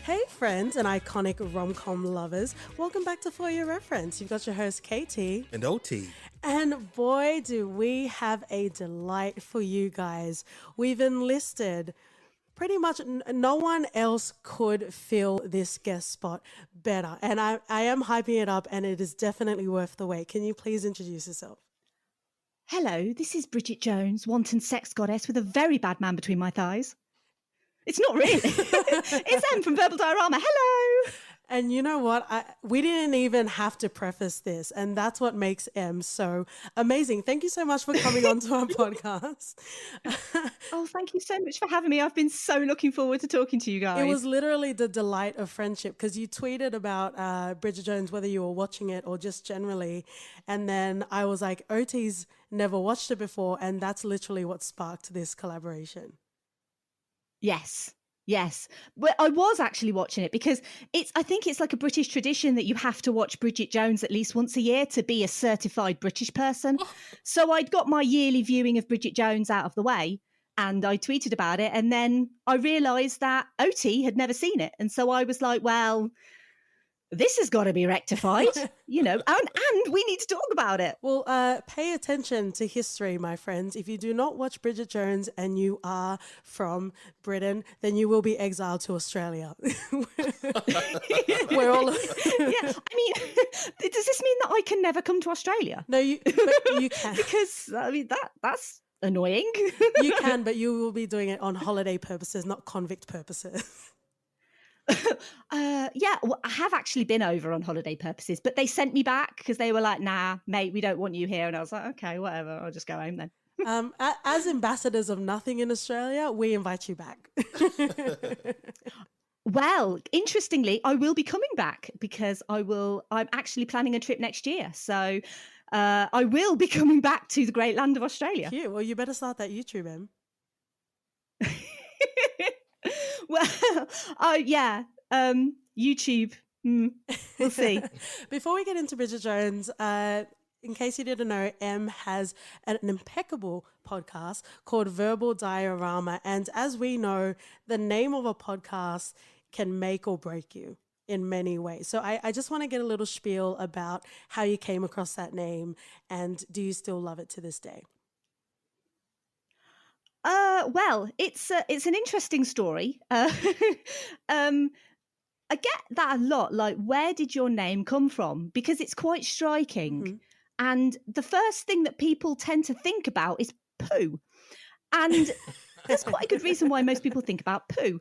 Hey friends and iconic rom-com lovers, welcome back to For Your Reference. You've got your host Katie and OT. And boy do we have a delight for you guys. We've enlisted pretty much no one else could fill this guest spot better. And I am hyping it up and it is definitely worth the wait. Can you please introduce yourself? Hello, this is Bridget Jones, wanton sex goddess with a very bad man between my thighs. It's not really. It's Em from Verbal Diorama. Hello. And you know what? We didn't even have to preface this. And that's what makes Em so amazing. Thank you so much for coming on to our podcast. Oh, thank you so much for having me. I've been so looking forward to talking to you guys. It was literally the delight of friendship because you tweeted about Bridget Jones, whether you were watching it or just generally. And then I was like, OT's never watched it before. And that's literally what sparked this collaboration. Yes. But I was actually watching it because I think it's like a British tradition that you have to watch Bridget Jones at least once a year to be a certified British person. So I'd got my yearly viewing of Bridget Jones out of the way and I tweeted about it. And then I realised that OT had never seen it. And so I was like, well, this has got to be rectified, and we need to talk about it. Well, pay attention to history, my friends. If you do not watch Bridget Jones and you are from Britain, then you will be exiled to Australia. We're all... Yeah, I mean, does this mean that I can never come to Australia? No, you can. Because, I mean, that's annoying. You can, but you will be doing it on holiday purposes, not convict purposes. Well, I have actually been over on holiday purposes, but they sent me back because they were like, nah, mate, we don't want you here. And I was like, okay, whatever, I'll just go home then. As ambassadors of nothing in Australia, we invite you back. Well, interestingly, I will be coming back because I'm actually planning a trip next year. So I will be coming back to the great land of Australia. Cute. Well, you better start that YouTube, Em. Well, YouTube. We'll see. Before we get into Bridget Jones, in case you didn't know, Em has an impeccable podcast called Verbal Diorama. And as we know, the name of a podcast can make or break you in many ways. So I just want to get a little spiel about how you came across that name and do you still love it to this day? Well, it's an interesting story. I get that a lot. Like, where did your name come from? Because it's quite striking. Mm-hmm. And the first thing that people tend to think about is poo. And there's quite a good reason why most people think about poo.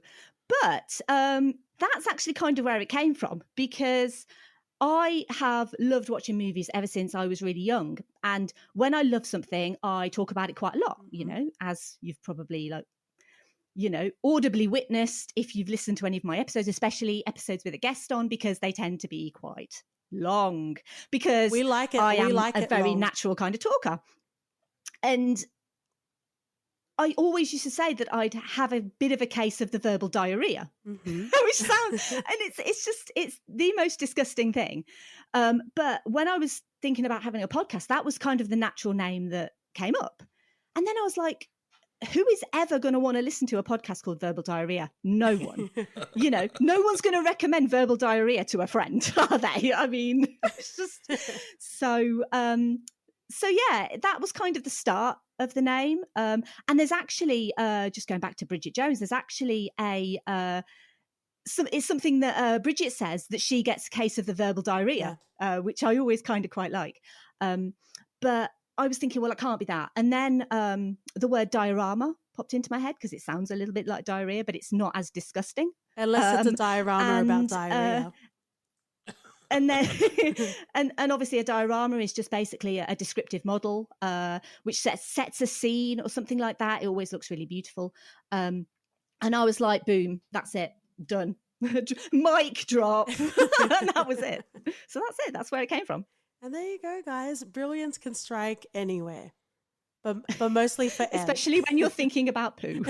But that's actually kind of where it came from, because I have loved watching movies ever since I was really young. And when I love something, I talk about it quite a lot, as you've probably audibly witnessed if you've listened to any of my episodes, especially episodes with a guest on, because they tend to be quite long, because we like it. I am a very long. Natural kind of talker. And I always used to say that I'd have a bit of a case of the verbal diarrhea, which sounds, and it's the most disgusting thing. But when I was thinking about having a podcast, that was kind of the natural name that came up. And then I was like, who is ever going to want to listen to a podcast called Verbal Diarrhea? No one. No one's going to recommend Verbal Diarrhea to a friend, are they? I mean, it's just so yeah, that was kind of the start of the name. And there's actually, just going back to Bridget Jones, there's actually it's something that Bridget says, that she gets a case of the verbal diarrhea, which I always kind of quite like. But I was thinking, well, it can't be that. And then the word diorama popped into my head because it sounds a little bit like diarrhea, but it's not as disgusting. Unless it's a diorama about diarrhea. And then, and obviously a diorama is just basically a descriptive model, which sets a scene or something like that. It always looks really beautiful. And I was like, boom, that's it, done. Mic drop. And that was it. So that's it. That's where it came from. And there you go, guys. Brilliance can strike anywhere, but mostly for M. Especially when you're thinking about poo.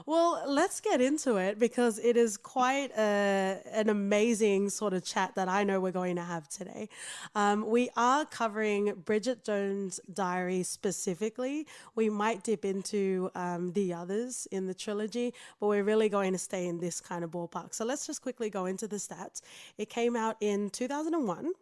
Well, let's get into it because it is quite an amazing sort of chat that I know we're going to have today. We are covering Bridget Jones' Diary specifically. We might dip into the others in the trilogy, but we're really going to stay in this kind of ballpark. So let's just quickly go into the stats. It came out in 2001.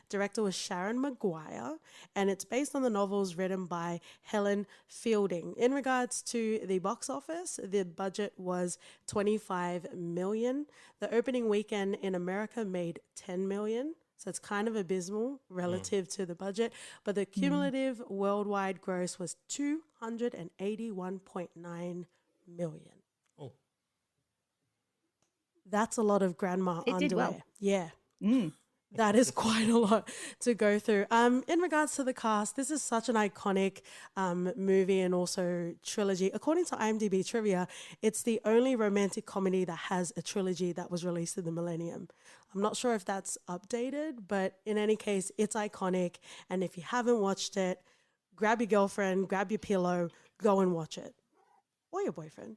Director was Sharon Maguire, and it's based on the novels written by Helen Fielding. In regards to the box office, the budget was $25 million. The opening weekend in America made $10 million. So it's kind of abysmal relative to the budget. But the cumulative worldwide gross was $281.9 million. Oh. That's a lot of grandma It underwear. did well. Yeah. That is quite a lot to go through. In regards to the cast, this is such an iconic movie and also trilogy. According to IMDb trivia, it's the only romantic comedy that has a trilogy that was released in the millennium. I'm not sure if that's updated, but in any case, it's iconic. And if you haven't watched it, grab your girlfriend, grab your pillow, go and watch it. Or your boyfriend.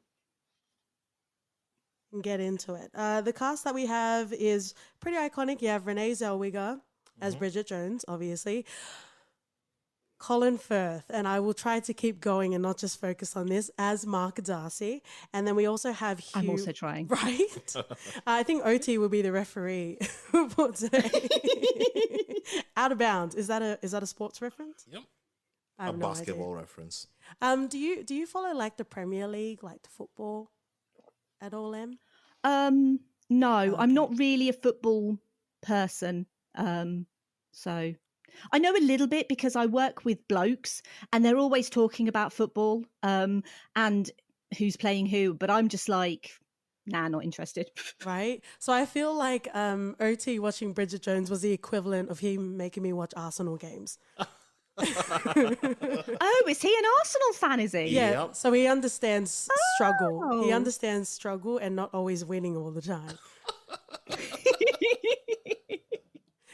And get into it. The cast that we have is pretty iconic. You have Renee Zellweger as Bridget Jones, obviously. Colin Firth, and I will try to keep going and not just focus on this, as Mark Darcy. And then we also have Hugh. I'm also trying. Right? I think OT will be the referee for today. Out of Bounds. Is that a sports reference? Yep. I have A no basketball idea. reference. Do you follow like the Premier League, like the football at all, Em? No, Okay. I'm not really a football person. So I know a little bit because I work with blokes and they're always talking about football and who's playing who, but I'm just like, nah, not interested. Right? So I feel like OT watching Bridget Jones was the equivalent of him making me watch Arsenal games. Oh, is he an Arsenal fan, is he? Yeah, Yep. so he understands struggle. He Oh. understands struggle and not always winning all the time,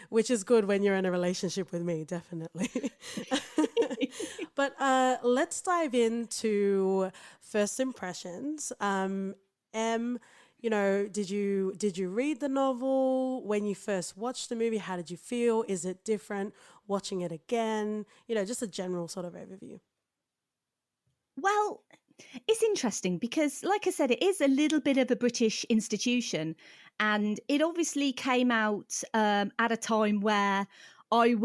which is good when you're in a relationship with me, definitely. But let's dive into first impressions. Em, did you read the novel when you first watched the movie? How did you feel? Is it different watching it again? Just a general sort of overview. Well, it's interesting because, like I said, it is a little bit of a British institution, and it obviously came out at a time where I'm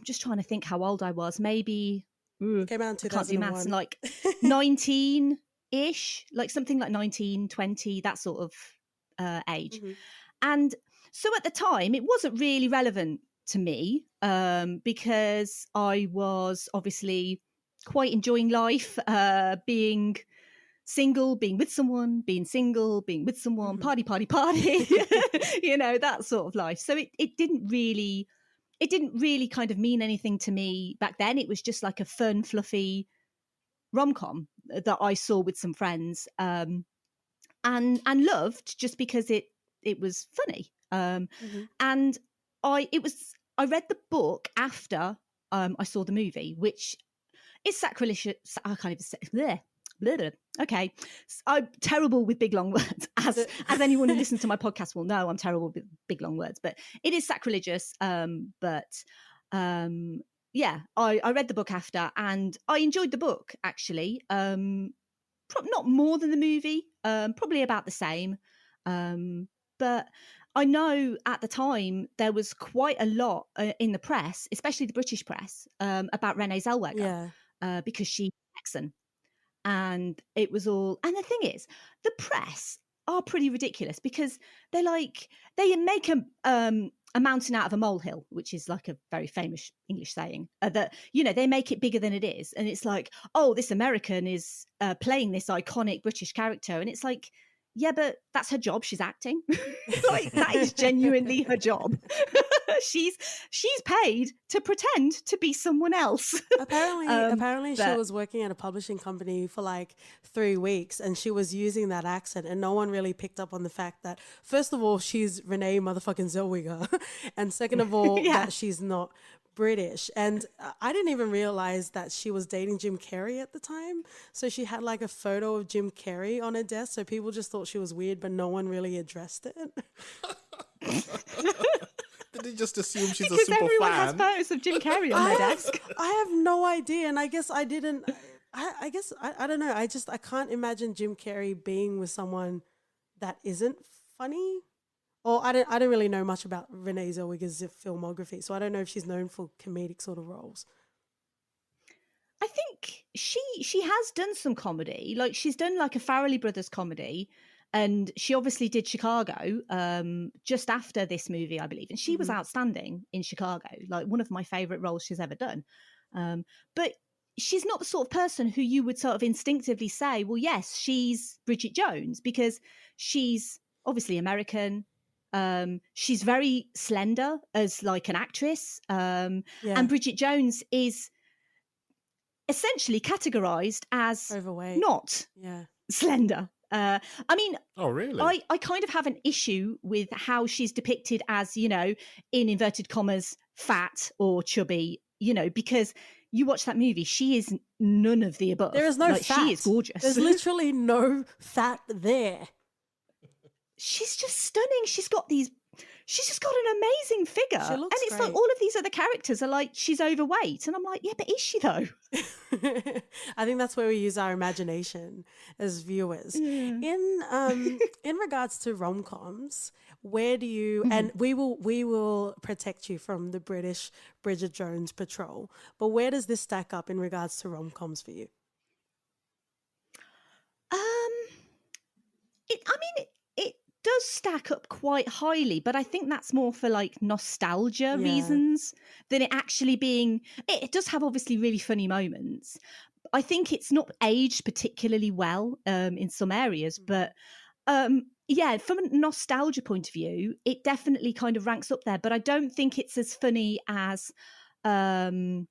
just trying to think how old I was, maybe, Came out in I can't do maths, 2001. like 19-ish, like something like 19, 20, that sort of age. Mhm. And so at the time, it wasn't really relevant to me because I was obviously quite enjoying life, being single, being with someone, being single, being with someone, party, that sort of life. So it didn't really kind of mean anything to me back then. It was just like a fun, fluffy rom-com that I saw with some friends and loved just because it was funny. Mhm. And I read the book after I saw the movie, which is sacrilegious. I can't even say. Bleh, bleh, bleh. Okay, I'm terrible with big long words, as anyone who listens to my podcast will know. I'm terrible with big long words, but it is sacrilegious. Yeah, I read the book after, and I enjoyed the book actually. Not more than the movie, probably about the same. But I know at the time there was quite a lot in the press, especially the British press, about Renee Zellweger because she's Texan. And it was all. And the thing is, the press are pretty ridiculous because they make a mountain out of a molehill, which is like a very famous English saying, that, they make it bigger than it is. And it's like, oh, this American is playing this iconic British character. And it's like, yeah, but that's her job. She's acting. Like, that is genuinely her job. she's paid to pretend to be someone else. Apparently she was working at a publishing company for like 3 weeks, and she was using that accent, and no one really picked up on the fact that, first of all, she's Renee motherfucking Zellweger, and second of all, that she's not British. And I didn't even realize that she was dating Jim Carrey at the time. So she had like a photo of Jim Carrey on her desk, so people just thought she was weird, but no one really addressed it. Did they just assume she's because a super everyone fan? has photos of Jim Carrey on their desk. I have no idea, and I guess I didn't. I guess I don't know. I can't imagine Jim Carrey being with someone that isn't funny. Or I don't really know much about Renee Zellweger's filmography, so I don't know if she's known for comedic sort of roles. I think she has done some comedy. Like she's done like a Farrelly Brothers comedy, and she obviously did Chicago just after this movie, I believe. And she was outstanding in Chicago, like one of my favourite roles she's ever done. But she's not the sort of person who you would sort of instinctively say, well, yes, she's Bridget Jones, because she's obviously American. She's very slender as like an actress. And Bridget Jones is essentially categorized as overweight, not slender. I mean, oh really? I kind of have an issue with how she's depicted as, you know, in inverted commas, fat or chubby, you know, because you watch that movie, she is none of the above. There is no fat. She is gorgeous. There's literally no fat there. She's just stunning. She's just got an amazing figure. She looks and it's great. like all of these other characters are like, she's overweight. And I'm like, yeah, but is she though? I think that's where we use our imagination as viewers. In regards to rom-coms, where do you and we will protect you from the British Bridget Jones patrol, but where does this stack up in regards to rom-coms for you? It does stack up quite highly, but I think that's more for like nostalgia reasons than it actually being. It does have obviously really funny moments. I think it's not aged particularly well in some areas, but from a nostalgia point of view, it definitely kind of ranks up there. But I don't think it's as funny as. I'm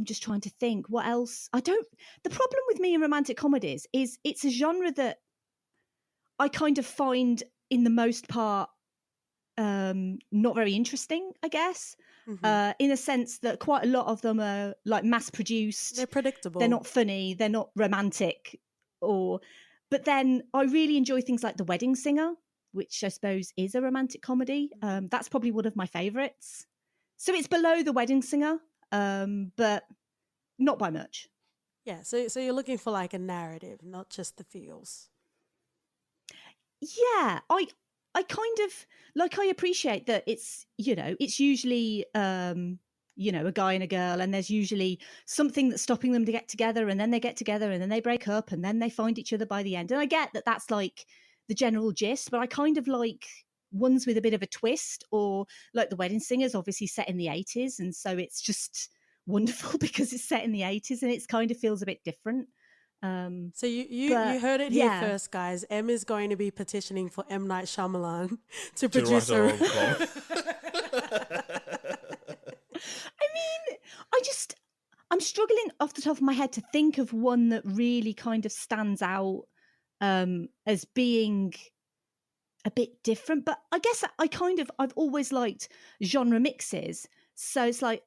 just trying to think what else. The problem with me in romantic comedies is it's a genre that I kind of find, in the most part, not very interesting, I guess, in a sense that quite a lot of them are like mass produced. They're predictable. They're not funny. They're not romantic. But then I really enjoy things like The Wedding Singer, which I suppose is a romantic comedy. That's probably one of my favourites. So it's below The Wedding Singer, but not by much. Yeah, so you're looking for like a narrative, not just the feels. Yeah, I kind of like, I appreciate that it's, you know, it's usually, you know, a guy and a girl, and there's usually something that's stopping them to get together, and then they get together, and then they break up, and then they find each other by the end. And I get that that's like the general gist, but I kind of like ones with a bit of a twist, or like The Wedding Singer's obviously set in the 80s, and so it's just wonderful because it's set in the 80s and it kind of feels a bit different. So you heard it here first, guys. Em is going to be petitioning for M. Night Shyamalan to produce a rom-com. I mean, I'm struggling off the top of my head to think of one that really kind of stands out as being a bit different. But I guess I've always liked genre mixes. So it's like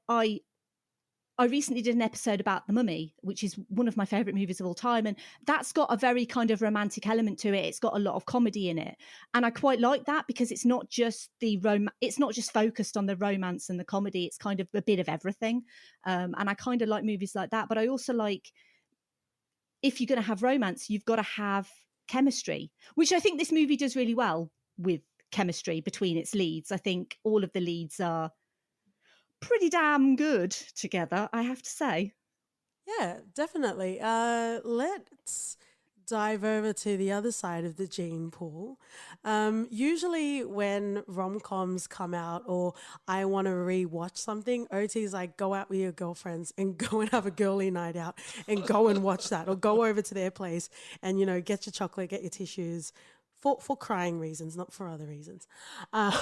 I recently did an episode about The Mummy, which is one of my favourite movies of all time. And that's got a very kind of romantic element to it. It's got a lot of comedy in it. And I quite like that because it's not just it's not just focused on the romance and the comedy. It's kind of a bit of everything. And I kind of like movies like that. But I also like, if you're going to have romance, you've got to have chemistry, which I think this movie does really well with chemistry between its leads. I think all of the leads are pretty damn good together, I have to say. Yeah, definitely. Let's dive over to the other side of the gene pool. Usually when rom-coms come out or I want to re-watch something, OT's like, go out with your girlfriends and go and have a girly night out and go and watch that, or go over to their place and, you know, get your chocolate, get your tissues, for crying reasons, not for other reasons. And,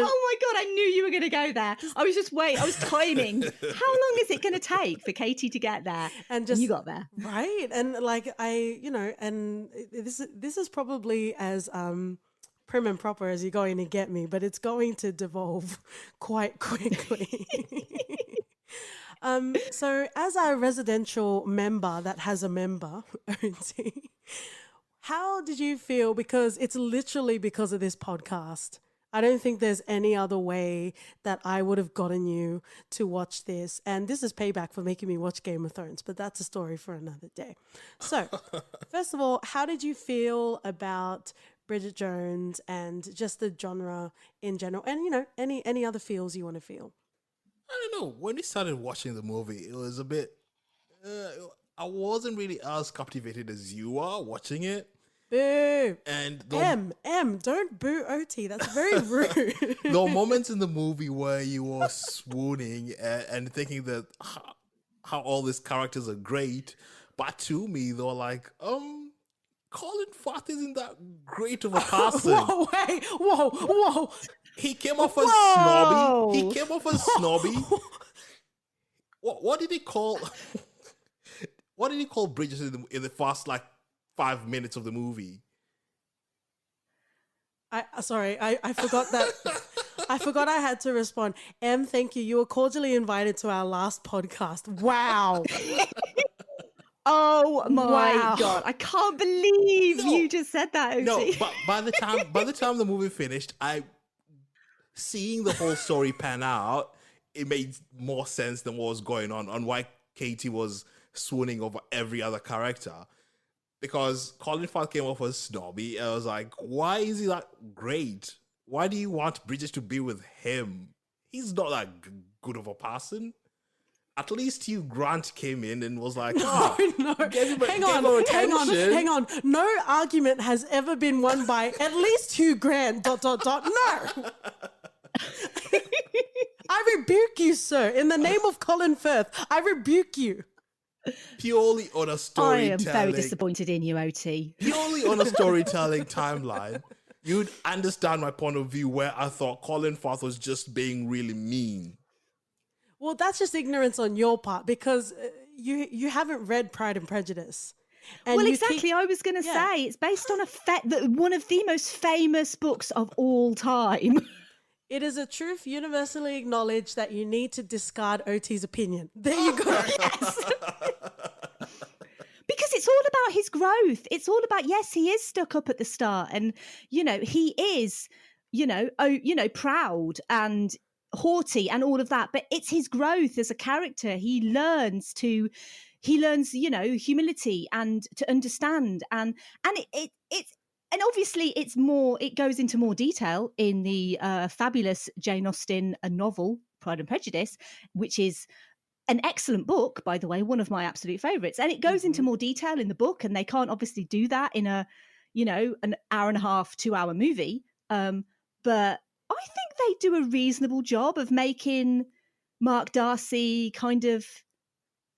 oh my God, I knew you were going to go there. I was just waiting. I was timing. How long is it going to take for Katie to get there? And you got there. Right. And like and this is probably as prim and proper as you're going to get me, but it's going to devolve quite quickly. So as a residential member that has a member, OT, how did you feel? Because it's literally because of this podcast. I don't think there's any other way that I would have gotten you to watch this. And this is payback for making me watch Game of Thrones, but that's a story for another day. So first of all, how did you feel about Bridget Jones and just the genre in general? And, you know, any other feels you want to feel? I don't know. When we started watching the movie, it was a bit... I wasn't really as captivated as you are watching it. Boo. And don't boo OT. That's very rude. There were moments in the movie where you were swooning and thinking that how all these characters are great. But to me, they were like, Colin Firth isn't that great of a person. Whoa. He came off as snobby. He came off as snobby. What did he call? What did he call Bridget in the first 5 minutes of the movie? I forgot that. I forgot I had to respond. Thank you. You were cordially invited to our last podcast. Wow. Oh my God. I can't believe you just said that, OT. No, but by the time the movie finished, seeing the whole story pan out, it made more sense than what was going on why Katie was swooning over every other character. Because Colin Firth came off as snobby. I was like, why is he that great? Why do you want Bridget to be with him? He's not that good of a person. At least Hugh Grant came in and was like, no. Hang on. No argument has ever been won by at least Hugh Grant, ... No. I rebuke you, sir. In the name of Colin Firth, I rebuke you. Purely on a storytelling... I am very disappointed in you, OT. Purely on a storytelling timeline, you'd understand my point of view where I thought Colin Firth was just being really mean. Well, that's just ignorance on your part because you haven't read Pride and Prejudice. And well, exactly. I was going to say it's based on one of the most famous books of all time. It is a truth universally acknowledged that you need to discard OT's opinion. There you go. Yes. Because it's all about his growth. It's all about, yes, he is stuck up at the start and, he is, proud and haughty and all of that, but it's his growth as a character. He learns, humility and to understand and it's and obviously it goes into more detail in the fabulous Jane Austen novel Pride and Prejudice, which is an excellent book, by the way, one of my absolute favorites. And it goes into more detail in the book, and they can't obviously do that in an hour and a half, 2 hour movie. But I think they do a reasonable job of making Mark Darcy kind of,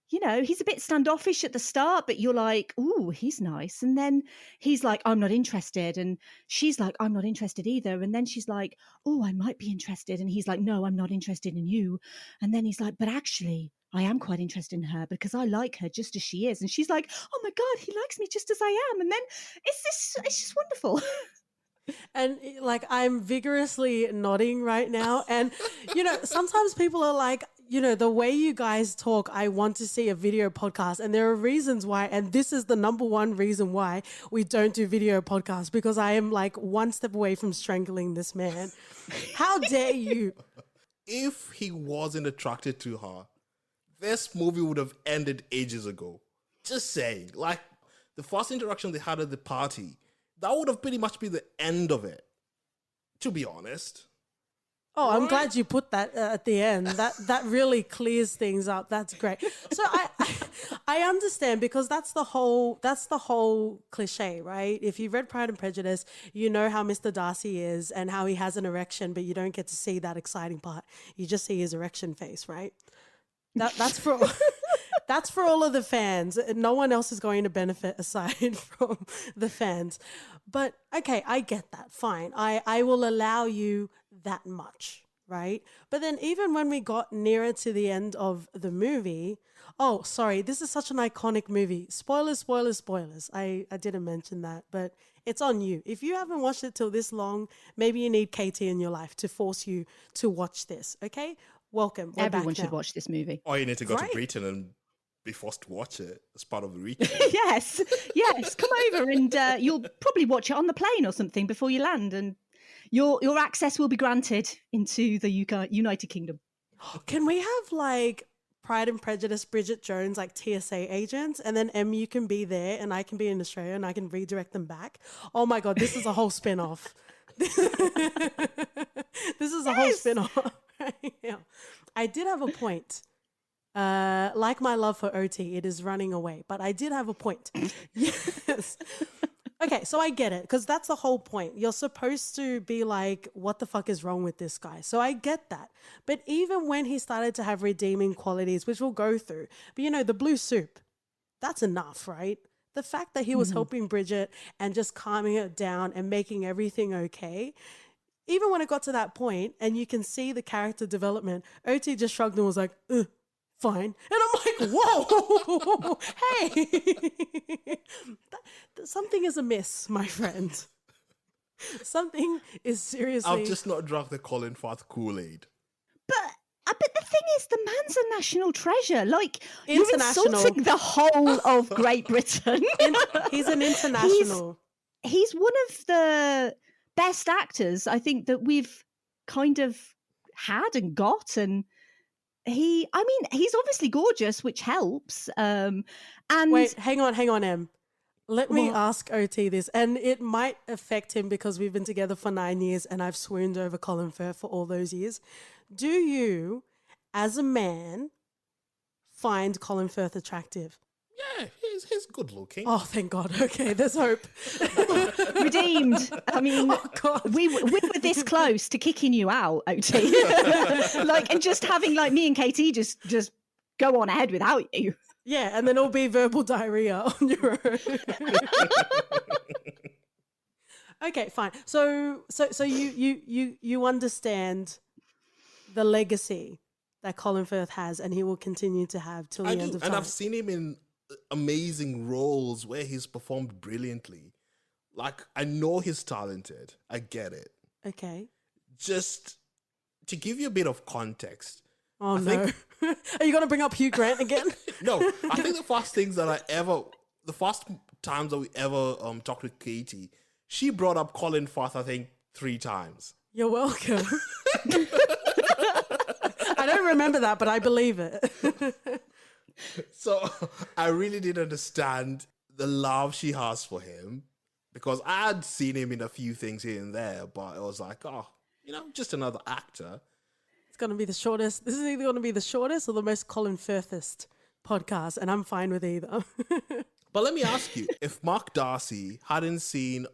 he's a bit standoffish at the start, but you're like, ooh, he's nice. And then he's like, I'm not interested. And she's like, I'm not interested either. And then she's like, oh, I might be interested. And he's like, no, I'm not interested in you. And then he's like, but actually, I am quite interested in her because I like her just as she is. And she's like, oh my God, he likes me just as I am. And then it's just wonderful. And I'm vigorously nodding right now. And, sometimes people are like, the way you guys talk, I want to see a video podcast. And there are reasons why. And this is the number one reason why we don't do video podcasts, because I am one step away from strangling this man. How dare you? If he wasn't attracted to her, this movie would have ended ages ago. Just saying. The first interaction they had at the party, that would have pretty much been the end of it, to be honest. Oh, I'm glad you put that at the end. That really clears things up. That's great. So I understand, because that's the whole cliche, right? If you've read Pride and Prejudice, you know how Mr. Darcy is and how he has an erection, but you don't get to see that exciting part. You just see his erection face, right? That's for That's for all of the fans. No one else is going to benefit aside from the fans. But okay, I get that. Fine. I will allow you that much, right? But then even when we got nearer to the end of the movie, oh, sorry, this is such an iconic movie. Spoilers, spoilers, spoilers. I didn't mention that, but it's on you. If you haven't watched it till this long, maybe you need Katie in your life to force you to watch this, okay? Welcome. We're Everyone back should now. watch this movie. Or you need to go Right. to Britain and be forced to watch it as part of the ritual. Yes. Come over and you'll probably watch it on the plane or something before you land, and your access will be granted into the United Kingdom. Can we have like Pride and Prejudice Bridget Jones, like TSA agents, and then you can be there and I can be in Australia and I can redirect them back? Oh my God, this is a whole spin-off. This is a whole spin-off. Yeah. I did have a point. Like my love for OT, it is running away, but I did have a point. Yes. Okay, so I get it, because that's the whole point. You're supposed to be like, what the fuck is wrong with this guy? So I get that. But even when he started to have redeeming qualities, which we'll go through, but you know, the blue soup, that's enough, right? The fact that he was helping Bridget and just calming her down and making everything okay, even when it got to that point and you can see the character development, OT just shrugged and was like, fine. And I'm like, whoa, hey, something is amiss, my friend. Something is seriously... I've just not drunk the Colin Firth Kool-Aid. But the thing is, the man's a national treasure. Like, you're International. insulting the whole of Great Britain. He's an international. He's one of the best actors, I think, that we've kind of had and got. And he's obviously gorgeous, which helps. And Wait, hang on, Em. Let me ask OT this, and it might affect him because we've been together for 9 years and I've swooned over Colin Firth for all those years. Do you, as a man, find Colin Firth attractive? Yeah, he's good looking. Oh, thank God. Okay, there's hope. redeemed. I mean, Oh, God. we were this close to kicking you out, OT. And just having like me and Katie just go on ahead without you. Yeah, and then it'll be verbal diarrhea on your own. Okay, fine. So you understand the legacy that Colin Firth has, and he will continue to have till the end of time. And I've seen him in amazing roles where he's performed brilliantly. Like, I know he's talented. I get it. Okay. Just to give you a bit of context. Oh, no. Are you going to bring up Hugh Grant again? No, I think the first times that we ever talked with Katie, she brought up Colin Firth, I think, 3 times. You're welcome. I don't remember that, but I believe it. So I really didn't understand the love she has for him, because I had seen him in a few things here and there, but it was like, just another actor. It's going to be the shortest. This is either going to be the shortest or the most Colin Firthist podcast, and I'm fine with either. But let me ask you, if Mark Darcy hadn't seen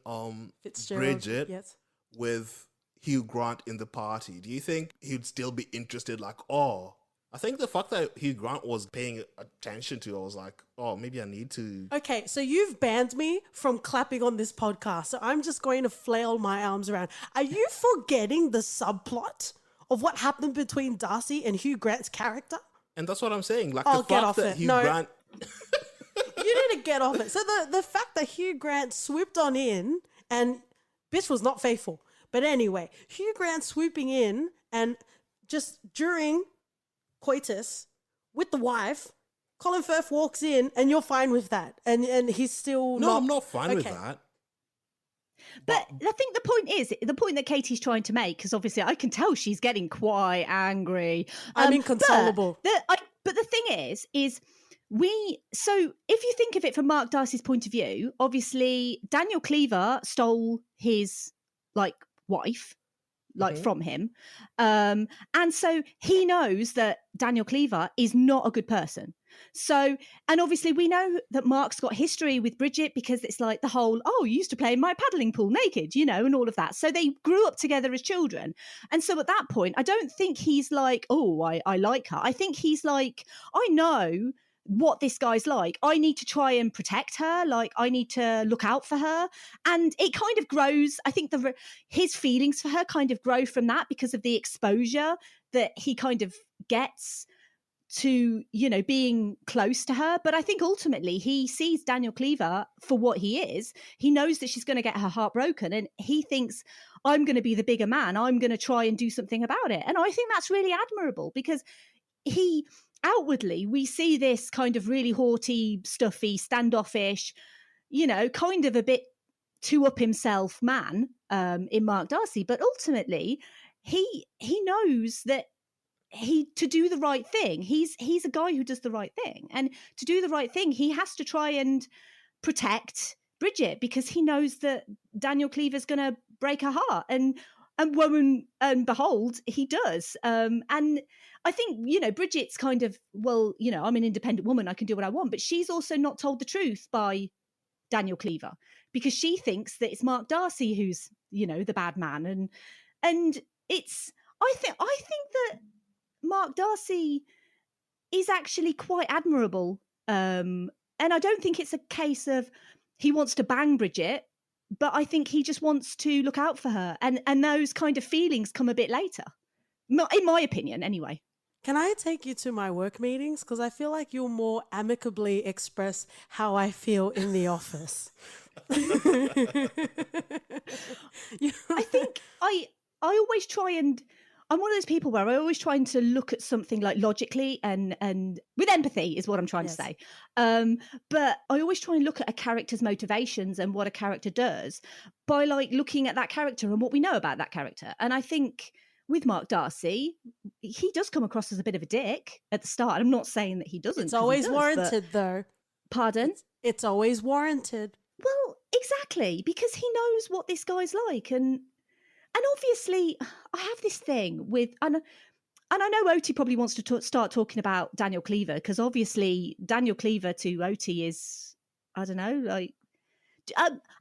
Bridget with Hugh Grant in the party, do you think he'd still be interested? Like, I think the fact that Hugh Grant was paying attention to, I was like, maybe I need to. Okay, so you've banned me from clapping on this podcast, so I'm just going to flail my arms around. Are you forgetting the subplot of what happened between Darcy and Hugh Grant's character? And that's what I'm saying. Like, the fact that Hugh Grant... You need to get off it. So the fact that Hugh Grant swooped on in, and bitch was not faithful. But anyway, Hugh Grant swooping in and just during coitus with the wife, Colin Firth walks in and you're fine with that. And he's still No, I'm not fine with that. But I think the point that Katie's trying to make, because obviously I can tell she's getting quite angry. I'm inconsolable. But the thing is so if you think of it from Mark Darcy's point of view, obviously Daniel Cleaver stole his wife from him, and so he knows that Daniel Cleaver is not a good person. So, and obviously we know that Mark's got history with Bridget, because it's like the whole, you used to play in my paddling pool naked, and all of that. So they grew up together as children. And so at that point, I don't think he's like, I like her. I think he's like, I know what this guy's like. I need to try and protect her. Like, I need to look out for her. And it kind of grows. I think his feelings for her kind of grow from that because of the exposure that he kind of gets to, you know, being close to her. But I think ultimately he sees Daniel Cleaver for what he is. He knows that she's going to get her heart broken, and he thinks, I'm going to be the bigger man. I'm going to try and do something about it. And I think that's really admirable, because he outwardly, we see this kind of really haughty, stuffy, standoffish, you know, kind of a bit too up himself man in Mark Darcy. But ultimately, he knows that to do the right thing, he's a guy who does the right thing, and to do the right thing, he has to try and protect Bridget, because he knows that Daniel Cleaver's going to break her heart, and woman and behold, he does. And I think, you know, Bridget's kind of, well, you know, I'm an independent woman, I can do what I want, but she's also not told the truth by Daniel Cleaver, because she thinks that it's Mark Darcy who's, you know, the bad man, and it's I think that Mark Darcy is actually quite admirable. And I don't think it's a case of he wants to bang Bridget, but I think he just wants to look out for her. And those kind of feelings come a bit later, in my opinion, anyway. Can I take you to my work meetings? Because I feel like you'll more amicably express how I feel in the office. I think I always try and... I'm one of those people where I always trying to look at something like logically and with empathy is what I'm trying to say. But I always try and look at a character's motivations and what a character does by like looking at that character and what we know about that character. And I think with Mark Darcy, he does come across as a bit of a dick at the start. I'm not saying that he doesn't. It's always warranted, though. Pardon? It's always warranted. Well, exactly, because he knows what this guy's like, and obviously, I have this thing with, and I know Oti probably wants to start talking about Daniel Cleaver, because obviously Daniel Cleaver to Oti is, I don't know, like,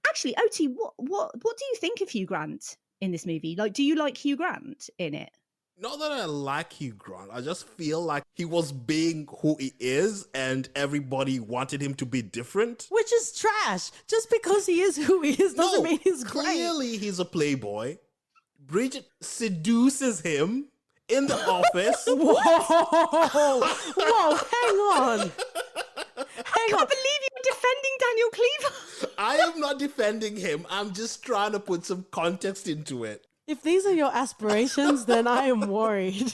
actually, Oti, what do you think of Hugh Grant in this movie? Like, do you like Hugh Grant in it? Not that I like Hugh Grant. I just feel like he was being who he is, and everybody wanted him to be different. Which is trash. Just because he is who he is doesn't mean he's great. Clearly, he's a playboy. Bridget seduces him in the office. Whoa, hang on. I can't believe you're defending Daniel Cleaver. I am not defending him. I'm just trying to put some context into it. If these are your aspirations, then I am worried.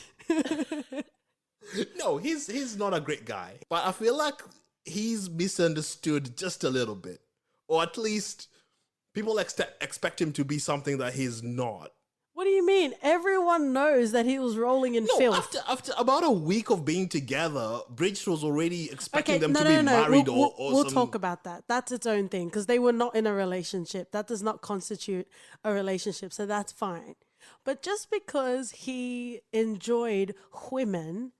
No, he's not a great guy. But I feel like he's misunderstood just a little bit. Or at least people expect him to be something that he's not. What do you mean? Everyone knows that he was rolling in filth. After about a week of being together, Bridget was already expecting them to be married or we'll talk about that. That's its own thing, because they were not in a relationship. That does not constitute a relationship, so that's fine. But just because he enjoyed women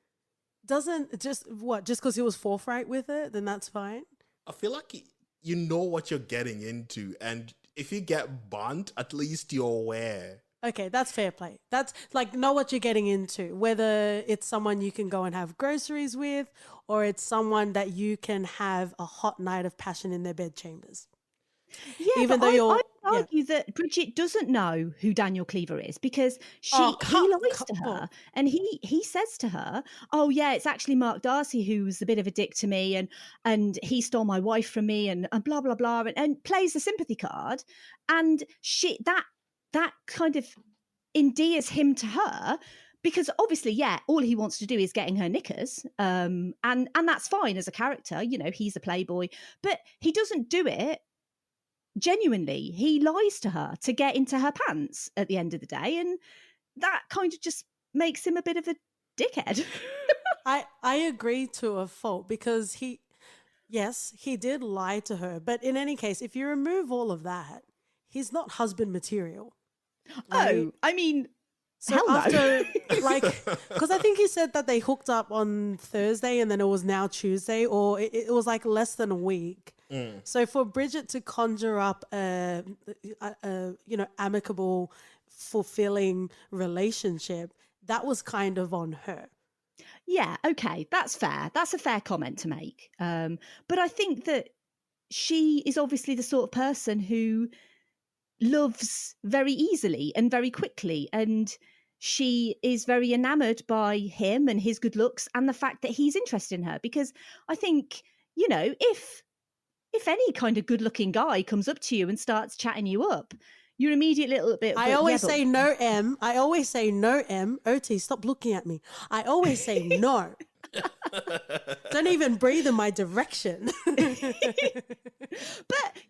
doesn't just because he was forthright with it, then that's fine. I feel like you know what you're getting into, and if you get burnt, at least you're aware. Okay, that's fair play. That's like, know what you're getting into, whether it's someone you can go and have groceries with, or it's someone that you can have a hot night of passion in their bedchambers. Yeah, even though I argue that Bridget doesn't know who Daniel Cleaver is, because he lies to her, and he says to her, "Oh yeah, it's actually Mark Darcy who's a bit of a dick to me, and he stole my wife from me, and blah blah blah," and plays the sympathy card, and that kind of endears him to her, because obviously, yeah, all he wants to do is getting her knickers, and that's fine as a character, you know, he's a playboy, but he doesn't do it genuinely. He lies to her to get into her pants at the end of the day, and that kind of just makes him a bit of a dickhead. I agree to a fault, because he did lie to her, but in any case, if you remove all of that, he's not husband material. Right? Oh, I mean, so hell after, no. like, because I think he said that they hooked up on Thursday and then it was now Tuesday, or it was like less than a week. So for Bridget to conjure up a amicable, fulfilling relationship, that was kind of on her. Yeah, okay, that's fair. That's a fair comment to make. But I think that she is obviously the sort of person who loves very easily and very quickly, and she is very enamored by him and his good looks and the fact that he's interested in her. Because I think, you know, if any kind of good looking guy comes up to you and starts chatting you up, you're immediately a little bit. I always say no, M. I always say no, M. OT, stop looking at me. I always say no. Don't even breathe in my direction. But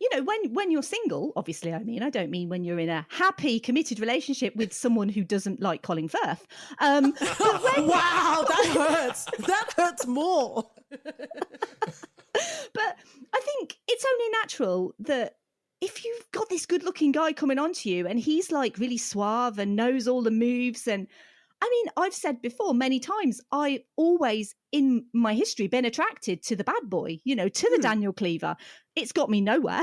you know, when you're single, obviously, I don't mean when you're in a happy, committed relationship with someone who doesn't like Colin Firth. But wow, that hurts. That hurts more. But I think it's only natural that if you've got this good-looking guy coming onto you and he's like really suave and knows all the moves, and I mean, I've said before many times, I always in my history been attracted to the bad boy, you know, to the Daniel Cleaver. It's got me nowhere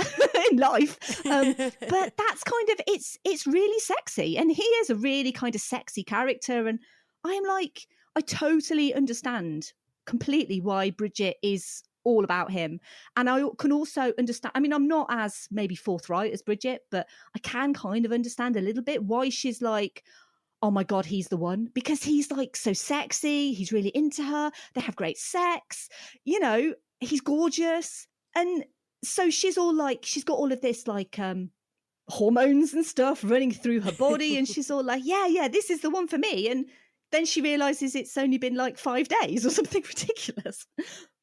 in life, but that's kind of it's really sexy, and he is a really kind of sexy character, and I'm like, I totally understand completely why Bridget is all about him. And I can also understand, I mean, I'm not as maybe forthright as Bridget, but I can kind of understand a little bit why she's like, oh my God, he's the one. Because he's like so sexy, he's really into her, they have great sex, you know, he's gorgeous. And so she's all like, she's got all of this like hormones and stuff running through her body, and she's all like, yeah, this is the one for me. And then she realizes it's only been like 5 days or something ridiculous.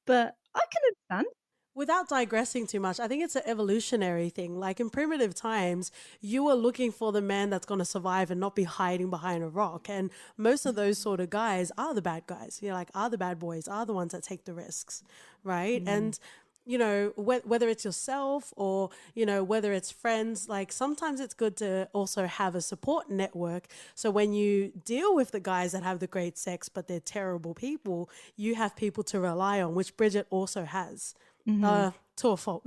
But I can understand. Without digressing too much, I think it's an evolutionary thing. Like in primitive times, you were looking for the man that's going to survive and not be hiding behind a rock. And most of those sort of guys are the bad guys, you know, like are the bad boys, are the ones that take the risks, right? And you know, whether it's yourself or, you know, whether it's friends, like sometimes it's good to also have a support network. So when you deal with the guys that have the great sex, but they're terrible people, you have people to rely on, which Bridget also has. To a fault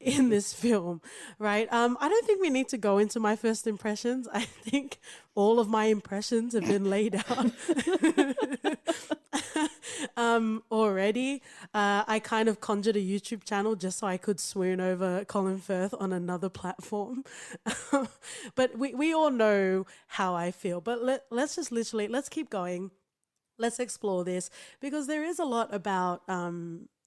in this film, right? I don't think we need to go into my first impressions. I think all of my impressions have been laid out already. I kind of conjured a YouTube channel just so I could swoon over Colin Firth on another platform. But we all know how I feel. But let's just literally, let's keep going. Let's explore this because there is a lot about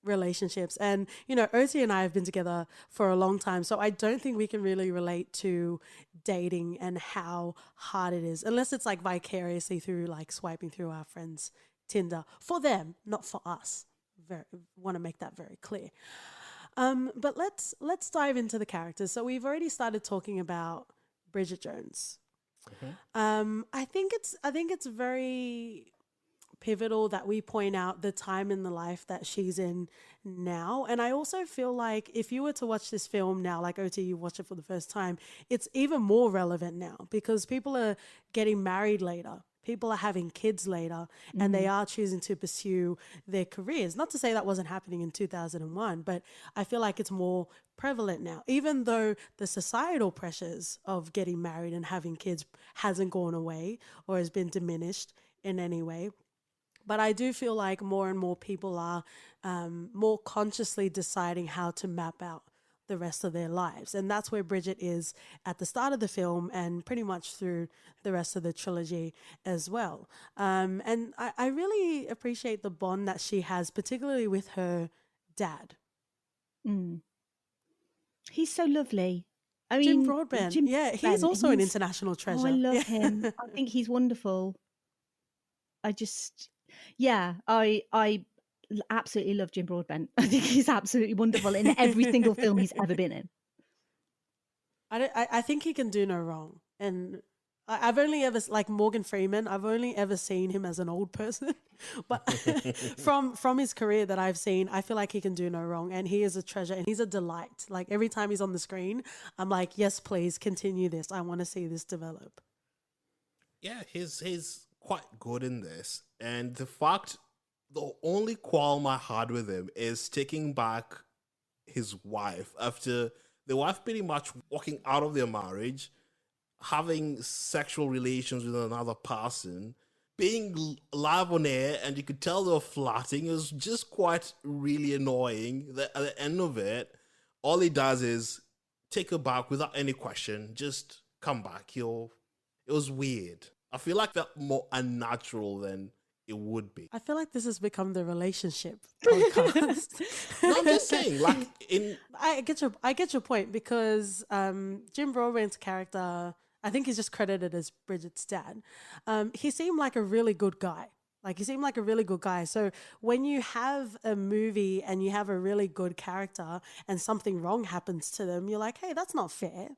relationships, and you know, Oti and I have been together for a long time, so I don't think we can really relate to dating and how hard it is, unless it's like vicariously through like swiping through our friends' Tinder for them, not for us. Want to make that very clear. But let's dive into the characters. So we've already started talking about Bridget Jones. I think it's very pivotal that we point out the time in the life that she's in now. And I also feel like if you were to watch this film now, like OT, you watch it for the first time, it's even more relevant now because people are getting married later. People are having kids later, and they are choosing to pursue their careers. Not to say that wasn't happening in 2001, but I feel like it's more prevalent now, even though the societal pressures of getting married and having kids hasn't gone away or has been diminished in any way. But I do feel like more and more people are more consciously deciding how to map out the rest of their lives. And that's where Bridget is at the start of the film and pretty much through the rest of the trilogy as well. And I really appreciate the bond that she has, particularly with her dad. He's so lovely. I Jim mean, Broadbent. He's also an international treasure. Oh, I love him. I think he's wonderful. I absolutely love Jim Broadbent. I think he's absolutely wonderful in every single film he's ever been in. I think he can do no wrong. And I've only ever, like Morgan Freeman, I've only ever seen him as an old person. But from his career that I've seen, I feel like he can do no wrong. And he is a treasure and he's a delight. Like every time he's on the screen, I'm like, yes, please continue this. I want to see this develop. Yeah, he's quite good in this. And the only qualm I had with him is taking back his wife after the wife pretty much walking out of their marriage, having sexual relations with another person, being live on air, and you could tell they were flirting. It was just quite really annoying. At the end of it, all he does is take her back without any question. Just come back. It was weird. I feel like that more unnatural than it would be. I feel like this has become the relationship podcast. No, I'm just saying, like I get your point, because Jim Broadbent's character, I think he's just credited as Bridget's dad. He seemed like a really good guy. So when you have a movie and you have a really good character and something wrong happens to them, you're like, hey, that's not fair.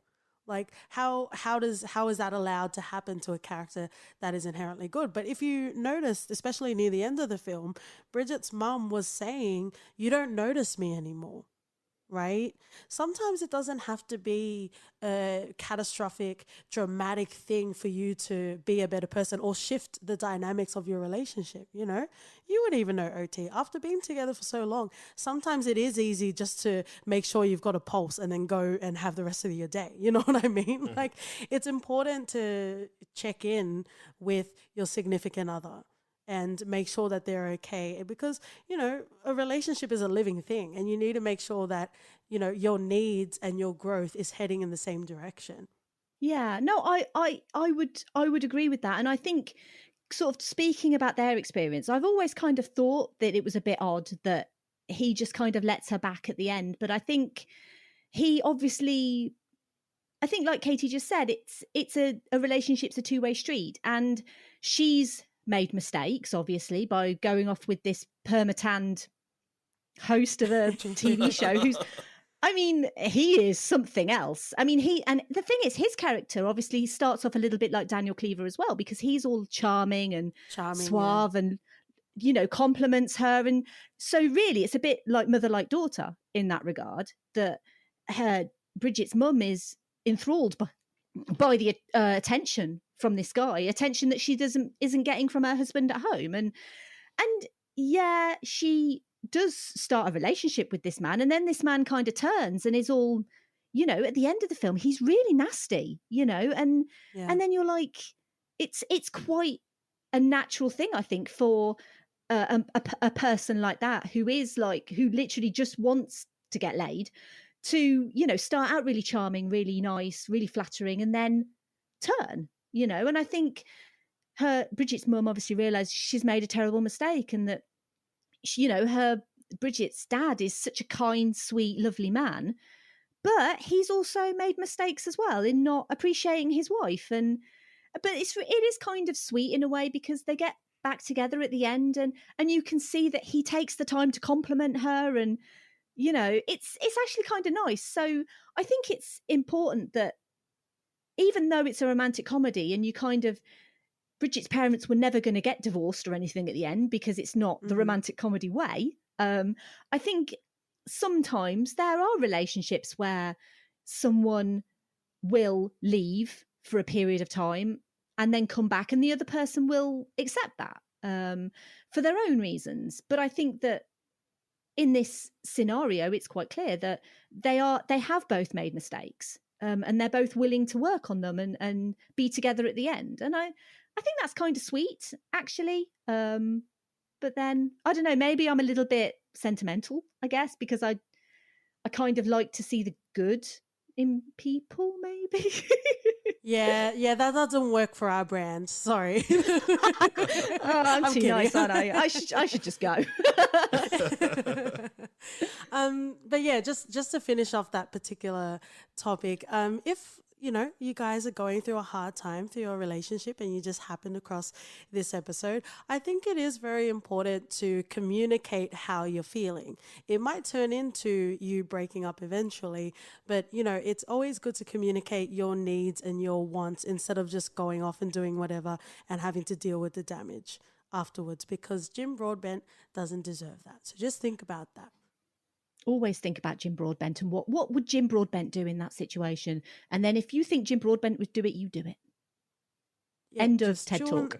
Like, how is that allowed to happen to a character that is inherently good? But if you noticed, especially near the end of the film, Bridget's mum was saying, you don't notice me anymore, right? Sometimes it doesn't have to be a catastrophic, dramatic thing for you to be a better person or shift the dynamics of your relationship, you know? You wouldn't even know, OT. After being together for so long, sometimes it is easy just to make sure you've got a pulse and then go and have the rest of your day. You know what I mean? Mm-hmm. Like, it's important to check in with your significant other and make sure that they're okay, because, you know, a relationship is a living thing, and you need to make sure that, you know, your needs and your growth is heading in the same direction. Yeah, no, I would agree with that. And I think, sort of speaking about their experience, I've always kind of thought that it was a bit odd that he just kind of lets her back at the end. But I think he obviously, I think like Katie just said, it's a relationship's a two-way street, and she's made mistakes, obviously, by going off with this permatanned host of a TV show who's, I mean, he is something else. I mean, and the thing is, his character obviously starts off a little bit like Daniel Cleaver as well, because he's all charming and suave, and, you know, compliments her. And so really it's a bit like mother like daughter in that regard, that Bridget's mum is enthralled by the attention from this guy, attention that she isn't getting from her husband at home. And yeah, she does start a relationship with this man, and then this man kind of turns and is all, you know, at the end of the film, he's really nasty, you know, and then you're like, it's quite a natural thing, I think, for a person like that, who literally just wants to get laid, to, you know, start out really charming, really nice, really flattering, and then turn, you know. And I think Bridget's mum obviously realised she's made a terrible mistake, and that, you know, Bridget's dad is such a kind, sweet, lovely man, but he's also made mistakes as well in not appreciating his wife. But it is kind of sweet in a way, because they get back together at the end, and you can see that he takes the time to compliment her, and, you know, it's actually kind of nice. So I think it's important that, even though it's a romantic comedy, and you kind of, Bridget's parents were never going to get divorced or anything at the end, because it's not the romantic comedy way. I think sometimes there are relationships where someone will leave for a period of time and then come back, and the other person will accept that for their own reasons. But I think that in this scenario, it's quite clear that they have both made mistakes, and they're both willing to work on them and be together at the end. And I think that's kind of sweet, actually. But then, I don't know, maybe I'm a little bit sentimental, I guess, because I kind of like to see the good in people, maybe. Yeah, that doesn't work for our brand. Sorry. I'm too kidding. Nice, aren't I? I should just go. But yeah, just to finish off that particular topic, if, you know, you guys are going through a hard time through your relationship and you just happened across this episode, I think it is very important to communicate how you're feeling. It might turn into you breaking up eventually, but, you know, it's always good to communicate your needs and your wants instead of just going off and doing whatever and having to deal with the damage afterwards, because Jim Broadbent doesn't deserve that. So just think about that. Always think about Jim Broadbent and what would Jim Broadbent do in that situation. And then if you think Jim Broadbent would do it, you do it. Yeah, end of TED Talk.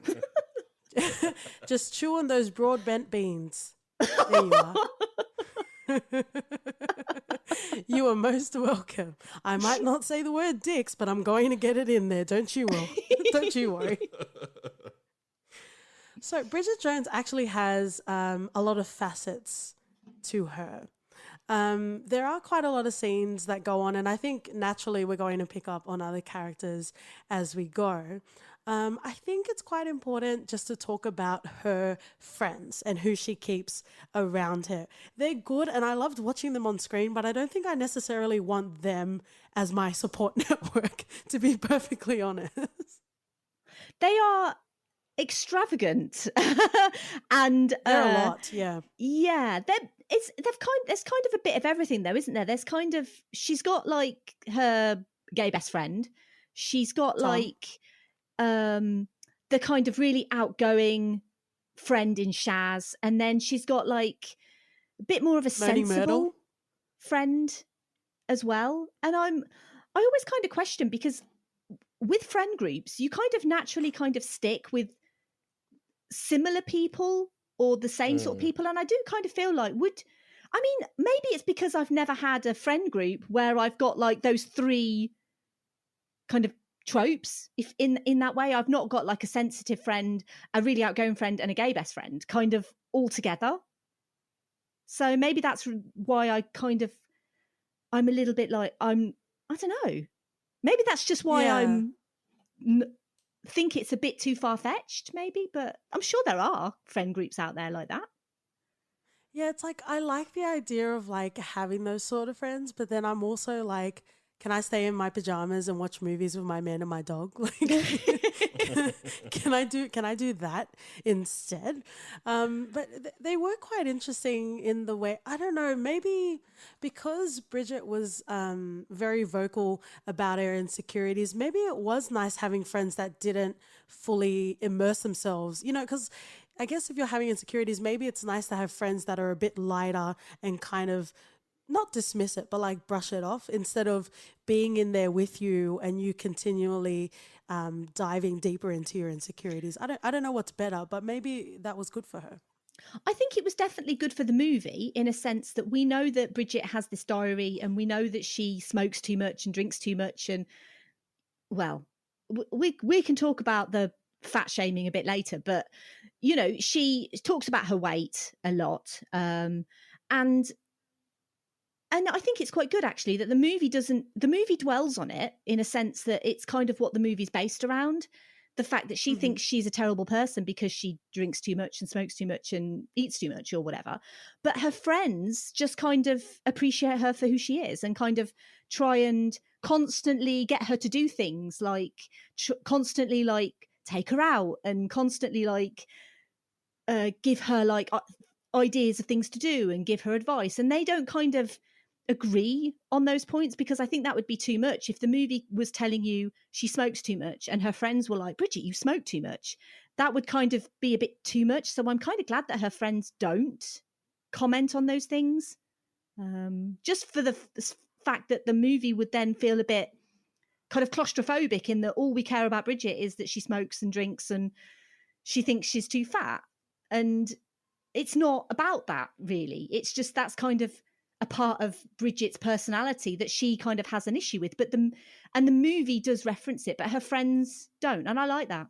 Just chew on those Broadbent beans. There you are. You are most welcome. I might not say the word dicks, but I'm going to get it in there. Don't you, Will? Don't you worry. So Bridget Jones actually has a lot of facets to her. There are quite a lot of scenes that go on, and I think naturally we're going to pick up on other characters as we go. I think it's quite important just to talk about her friends and who she keeps around her. They're good, and I loved watching them on screen, but I don't think I necessarily want them as my support network, to be perfectly honest. They are extravagant and They're a lot, yeah. yeah, there's kind of a bit of everything though, isn't there? There's kind of, she's got like her gay best friend, she's got Tom. like the kind of really outgoing friend in Shaz, and then she's got like a bit more of a Moaning sensible Myrtle. friend as well. And I always kind of question, because with friend groups you kind of naturally kind of stick with similar people or the same sort of people, and I do kind of feel like, maybe it's because I've never had a friend group where I've got like those three kind of tropes. If in that way, I've not got like a sensitive friend, a really outgoing friend, and a gay best friend kind of all together. So maybe that's why I'm a little bit like, I don't know, maybe that's just why Yeah. think it's a bit too far-fetched maybe, but I'm sure there are friend groups out there like that. Yeah, it's like I like the idea of like having those sort of friends, but then I'm also like, can I stay in my pajamas and watch movies with my man and my dog? Like, can I do that instead? But they were quite interesting in the way, I don't know, maybe because Bridget was very vocal about her insecurities. Maybe it was nice having friends that didn't fully immerse themselves, because I guess if you're having insecurities, maybe it's nice to have friends that are a bit lighter and kind of not dismiss it, but like brush it off instead of being in there with you and you continually diving deeper into your insecurities. I don't know what's better, but maybe that was good for her. I think it was definitely good for the movie, in a sense that we know that Bridget has this diary, and we know that she smokes too much and drinks too much, and well, we can talk about the fat shaming a bit later, but she talks about her weight a lot, and I think it's quite good actually that the movie dwells on it, in a sense that it's kind of what the movie's based around. The fact that she thinks she's a terrible person because she drinks too much and smokes too much and eats too much or whatever. But her friends just kind of appreciate her for who she is and kind of try and constantly get her to do things like constantly like take her out and constantly like give her like ideas of things to do and give her advice. And they don't kind of agree on those points, because I think that would be too much. If the movie was telling you she smokes too much and her friends were like, Bridget, you smoke too much, that would kind of be a bit too much. So I'm kind of glad that her friends don't comment on those things, just for the fact that the movie would then feel a bit kind of claustrophobic, in that all we care about Bridget is that she smokes and drinks and she thinks she's too fat. And it's not about that really. It's just that's kind of a part of Bridget's personality that she kind of has an issue with. But the movie does reference it, but her friends don't, and I like that.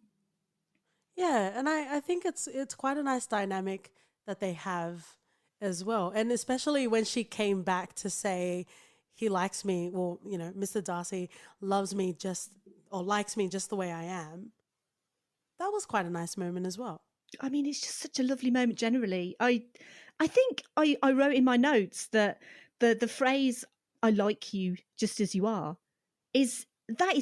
Yeah, and I think it's quite a nice dynamic that they have as well. And especially when she came back to say he likes me, well, Mr. Darcy loves me or likes me just the way I am. That was quite a nice moment as well. I mean, it's just such a lovely moment generally. I think I wrote in my notes that the phrase "I like you just as you are" is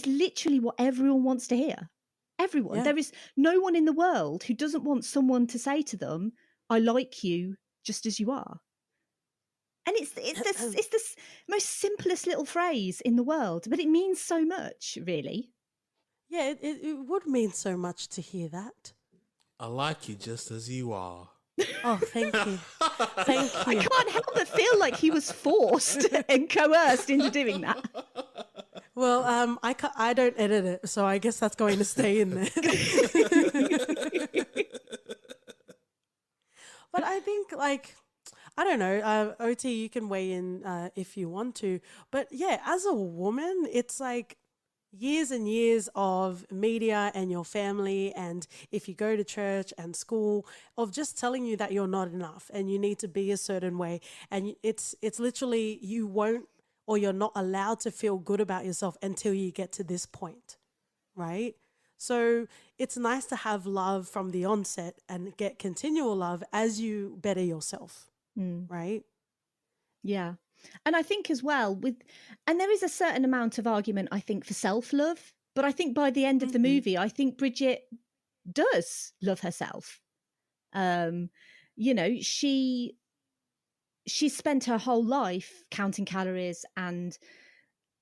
literally what everyone wants to hear. Everyone. Yeah. There is no one in the world who doesn't want someone to say to them, "I like you just as you are." And it's this most simplest little phrase in the world, but it means so much, really. Yeah, it would mean so much to hear that. I like you just as you are. Oh, thank you. Thank I you. can't help but feel like he was forced and coerced into doing that. Well, I don't edit it, so I guess that's going to stay in there. But I think, like, I don't know, OT, you can weigh in if you want to. But yeah, as a woman, it's like, years and years of media and your family, and if you go to church and school, of just telling you that you're not enough and you need to be a certain way. And it's literally, you won't, or you're not allowed to feel good about yourself until you get to this point, right? So it's nice to have love from the onset and get continual love as you better yourself, right? Yeah. And I think as well and there is a certain amount of argument, I think, for self-love, but I think by the end of the movie, I think Bridget does love herself. You know, she spent her whole life counting calories and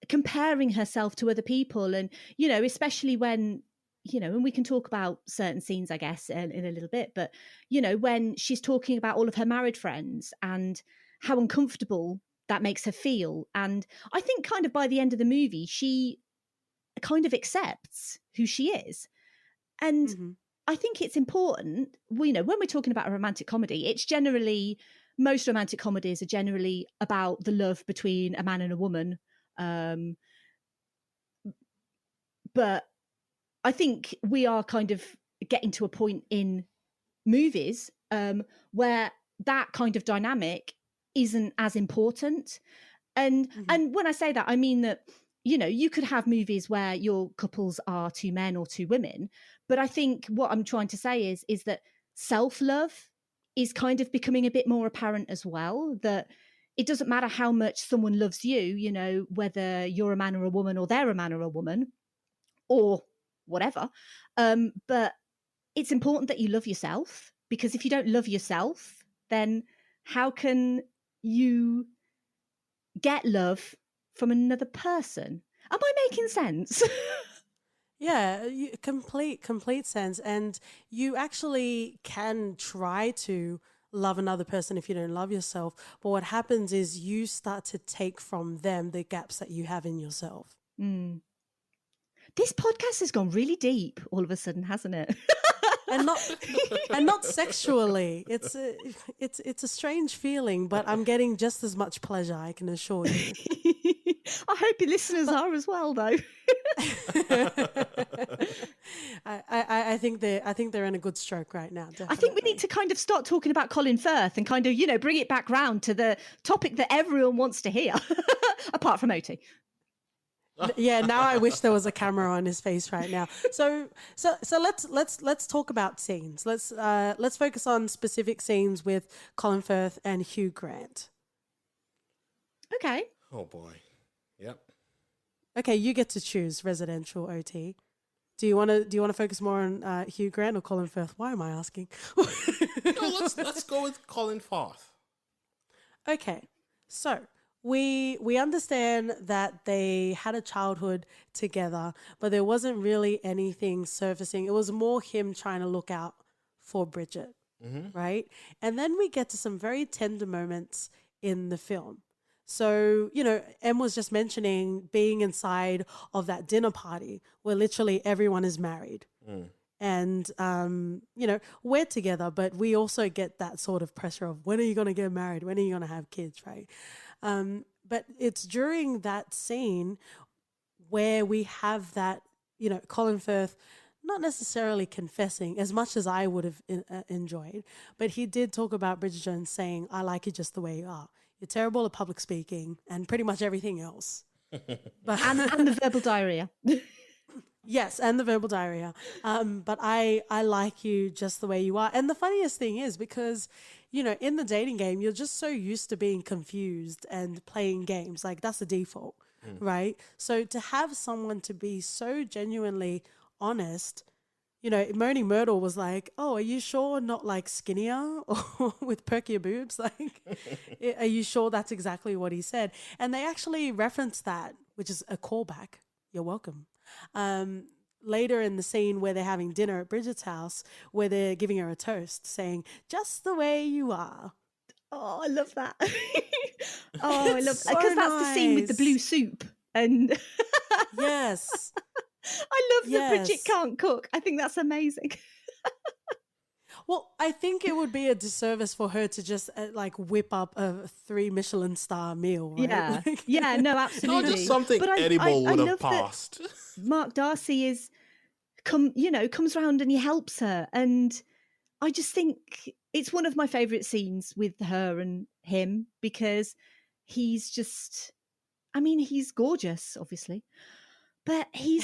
comparing herself to other people. And, you know, especially when, you know, and we can talk about certain scenes, I guess, in a little bit, but, you know, when she's talking about all of her married friends and how uncomfortable that makes her feel. And I think kind of by the end of the movie, she kind of accepts who she is. And I think it's important, you know, when we're talking about a romantic comedy, it's generally, most romantic comedies are generally about the love between a man and a woman. But I think we are kind of getting to a point in movies where that kind of dynamic isn't as important. And when I say that, I mean that, you know, you could have movies where your couples are two men or two women. But I think what I'm trying to say is that self-love is kind of becoming a bit more apparent as well, that it doesn't matter how much someone loves you, you know, whether you're a man or a woman or they're a man or a woman or whatever. But it's important that you love yourself, because if you don't love yourself, then how can you get love from another person? Am I making sense? Yeah, complete sense. And you actually can try to love another person if you don't love yourself. But what happens is you start to take from them the gaps that you have in yourself. This podcast has gone really deep all of a sudden, hasn't it? And not sexually. It's a strange feeling, but I'm getting just as much pleasure, I can assure you. I hope your listeners are as well, though. I think they're in a good stroke right now. Definitely. I think we need to kind of start talking about Colin Firth and kind of, you know, bring it back round to the topic that everyone wants to hear, apart from Oti. Yeah, now I wish there was a camera on his face right now. So let's talk about scenes. Let's focus on specific scenes with Colin Firth and Hugh Grant. Okay. Oh boy. Yep. Okay, you get to choose residential OT. Do you want to focus more on Hugh Grant or Colin Firth? Why am I asking? No, let's go with Colin Firth. Okay, so we understand that they had a childhood together, but there wasn't really anything surfacing. It was more him trying to look out for Bridget, right? And then we get to some very tender moments in the film. So, you know, Em was just mentioning being inside of that dinner party where literally everyone is married. And, you know, we're together, but we also get that sort of pressure of when are you going to get married? When are you going to have kids, right? But it's during that scene where we have that, you know, Colin Firth not necessarily confessing as much as I would have enjoyed, but he did talk about Bridget Jones saying, I like you just the way you are. You're terrible at public speaking and pretty much everything else. But and the verbal diarrhea. Yes, and the verbal diarrhea. But I like you just the way you are. And the funniest thing is because, you know, in the dating game, you're just so used to being confused and playing games. Like that's the default, right? So to have someone to be so genuinely honest, you know, Moaning Myrtle was like, oh, are you sure not like skinnier or with perkier boobs? Like, are you sure that's exactly what he said? And they actually referenced that, which is a callback. You're welcome. Later in the scene where they're having dinner at Bridget's house, where they're giving her a toast saying, just the way you are. Oh, I love that. Oh, I love that. So Because that's the scene with the nice. blue soup. And Yes. I love that Yes. Bridget can't cook. I think that's amazing. Well, I think it would be a disservice for her to just like whip up a 3 Michelin star meal, right? Yeah, yeah, no, absolutely. Not just something But edible would have love that passed. Mark Darcy comes around and he helps her, and I just think it's one of my favourite scenes with her and him, because he's just, I mean, he's gorgeous, obviously, but he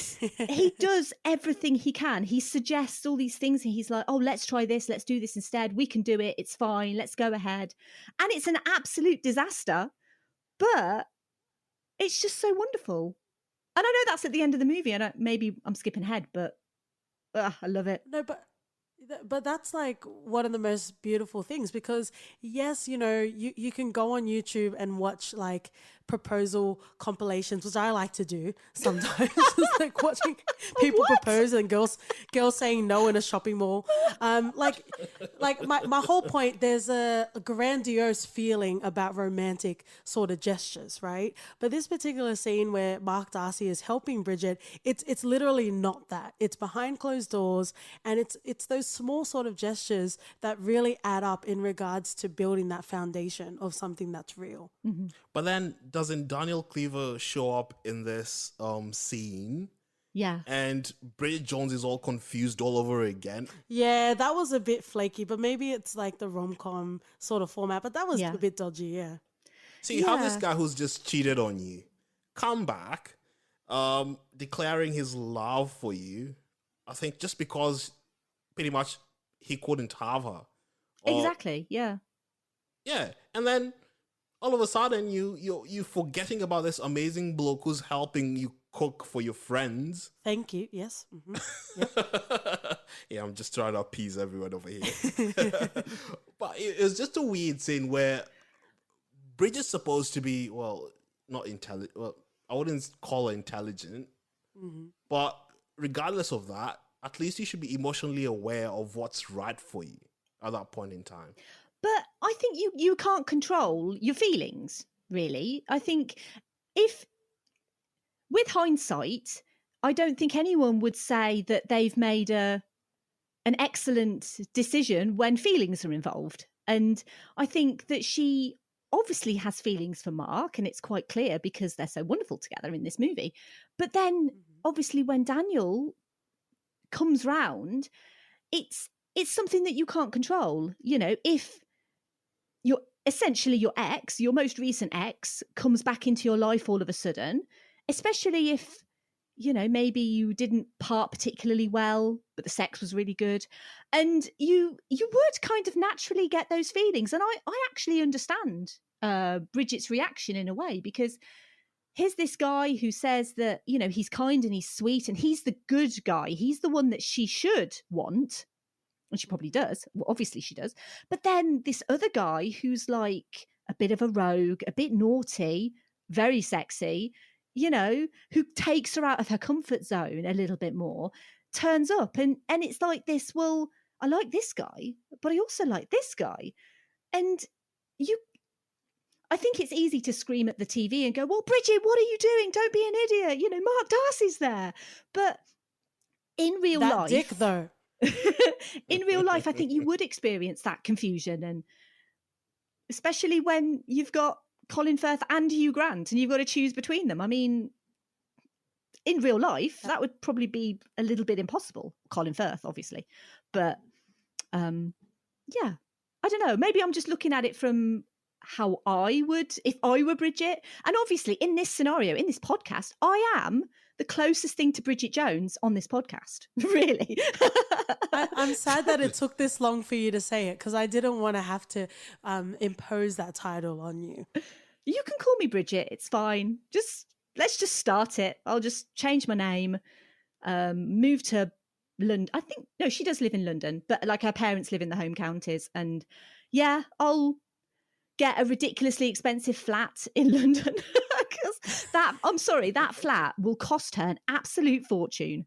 does everything he can. He suggests all these things, and he's like, oh, let's try this, let's do this instead, we can do it, it's fine, let's go ahead. And it's an absolute disaster, but it's just so wonderful. And I know that's at the end of the movie, and maybe I'm skipping ahead, but I love it. No, but that's like one of the most beautiful things, because yes, you can go on YouTube and watch like proposal compilations, which I like to do sometimes. Just like watching people propose and girls saying no in a shopping mall. Like my whole point, there's a grandiose feeling about romantic sort of gestures, right? But this particular scene where Mark Darcy is helping Bridget, it's literally not that. It's behind closed doors, and it's those small sort of gestures that really add up in regards to building that foundation of something that's real. Mm-hmm. But then doesn't Daniel Cleaver show up in this scene? Yeah. And Bridget Jones is all confused all over again. Yeah, that was a bit flaky, but maybe it's like the rom-com sort of format, but that was a bit dodgy, yeah. So you have this guy who's just cheated on you, come back, declaring his love for you, I think just because pretty much he couldn't have her. Exactly, yeah. Yeah, and then all of a sudden you forgetting about this amazing bloke who's helping you cook for your friends. Thank you. Yes. Mm-hmm. Yep. Yeah, I'm just trying to appease everyone over here. But it's just a weird scene where Bridget's supposed to be, well, not intelligent. Well, I wouldn't call her intelligent, but regardless of that, at least you should be emotionally aware of what's right for you at that point in time. But I think you can't control your feelings, really. I think with hindsight, I don't think anyone would say that they've made an excellent decision when feelings are involved. And I think that she obviously has feelings for Mark, and it's quite clear because they're so wonderful together in this movie. But then, obviously, when Daniel comes round, it's something that you can't control. If your ex, your most recent ex, comes back into your life all of a sudden, especially if, maybe you didn't part particularly well, but the sex was really good, and you would kind of naturally get those feelings. And I actually understand Bridget's reaction in a way, because here's this guy who says that, he's kind and he's sweet and he's the good guy. He's the one that she should want. And she probably does. Well, obviously she does. But then this other guy who's like a bit of a rogue, a bit naughty, very sexy, who takes her out of her comfort zone a little bit more, turns up. And it's like this, well, I like this guy, but I also like this guy. And I think it's easy to scream at the TV and go, well, Bridget, what are you doing? Don't be an idiot. Mark Darcy's there. But in real life... That dick, though. In real life, I think you would experience that confusion, and especially when you've got Colin Firth and Hugh Grant and you've got to choose between them. I mean, in real life, that would probably be a little bit impossible. Colin Firth, obviously. But yeah, I don't know. Maybe I'm just looking at it from how I would if I were Bridget. And obviously, in this scenario, in this podcast, I am the closest thing to Bridget Jones on this podcast. Really. I'm sad that it took this long for you to say it, because I didn't want to have to impose that title on you. You can call me Bridget. It's fine. Let's just start it. I'll just change my name, move to London. I think, no, she does live in London, but like her parents live in the home counties. And yeah, I'll get a ridiculously expensive flat in London. Because that flat will cost her an absolute fortune.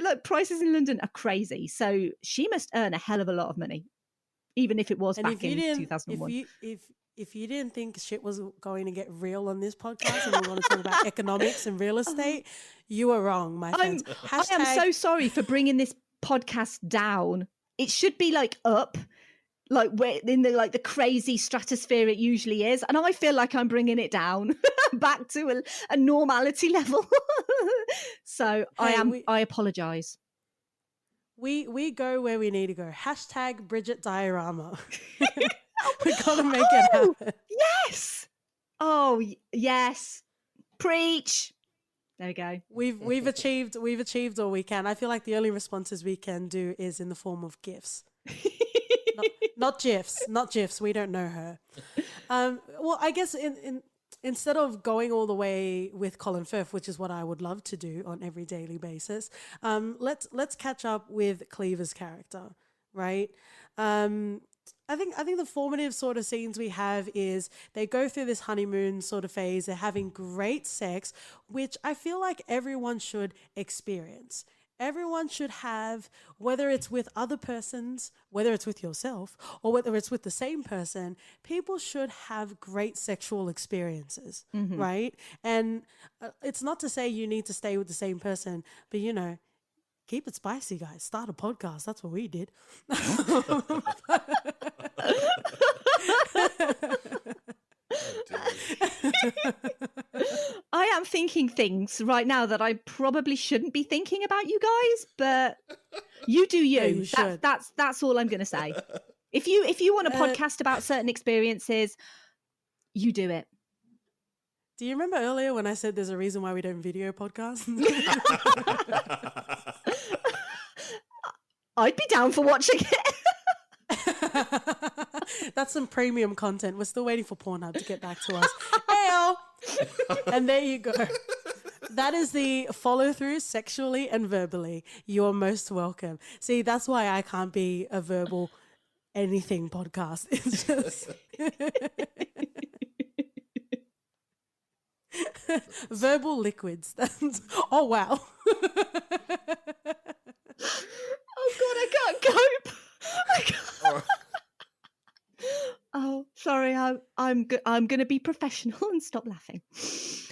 like prices in London are crazy. So she must earn a hell of a lot of money, even if it was back in 2001. If you didn't think shit was going to get real on this podcast and we want to talk about economics and real estate, you were wrong, my friends. I am so sorry for bringing this podcast down. it should be like up, like where in the crazy stratosphere it usually is, and I feel like I'm bringing it down back to a normality level. So I apologize. We go where we need to go. Hashtag Bridget Diorama. We gotta make it happen. Yes. Oh yes. Preach. There we go. We've achieved all we can. I feel like the only responses we can do is in the form of GIFs. Not GIFs. We don't know her. Well, I guess instead of going all the way with Colin Firth, which is what I would love to do on every daily basis, let's catch up with Cleaver's character, right? I think the formative sort of scenes we have is they go through this honeymoon sort of phase. They're having great sex, which I feel like everyone should experience. Everyone should have, whether it's with other persons, whether it's with yourself, or whether it's with the same person, people should have great sexual experiences, right? And it's not to say you need to stay with the same person, but, you know, keep it spicy, guys. Start a podcast. That's what we did. I am thinking things right now that I probably shouldn't be thinking about you guys, but you do you. Yeah, you should. That's all I'm going to say. If you want a podcast about certain experiences, you do it. Do you remember earlier when I said there's a reason why we don't video podcasts? I'd be down for watching it. That's some premium content. We're still waiting for Pornhub to get back to us. Hey-o! And there you go. That is the follow through sexually and verbally. You're most welcome. See, that's why I can't be a verbal anything podcast. It's just verbal liquids. Oh, wow. Oh God, I can't cope. I can't. Oh, sorry. I'm going to be professional and stop laughing.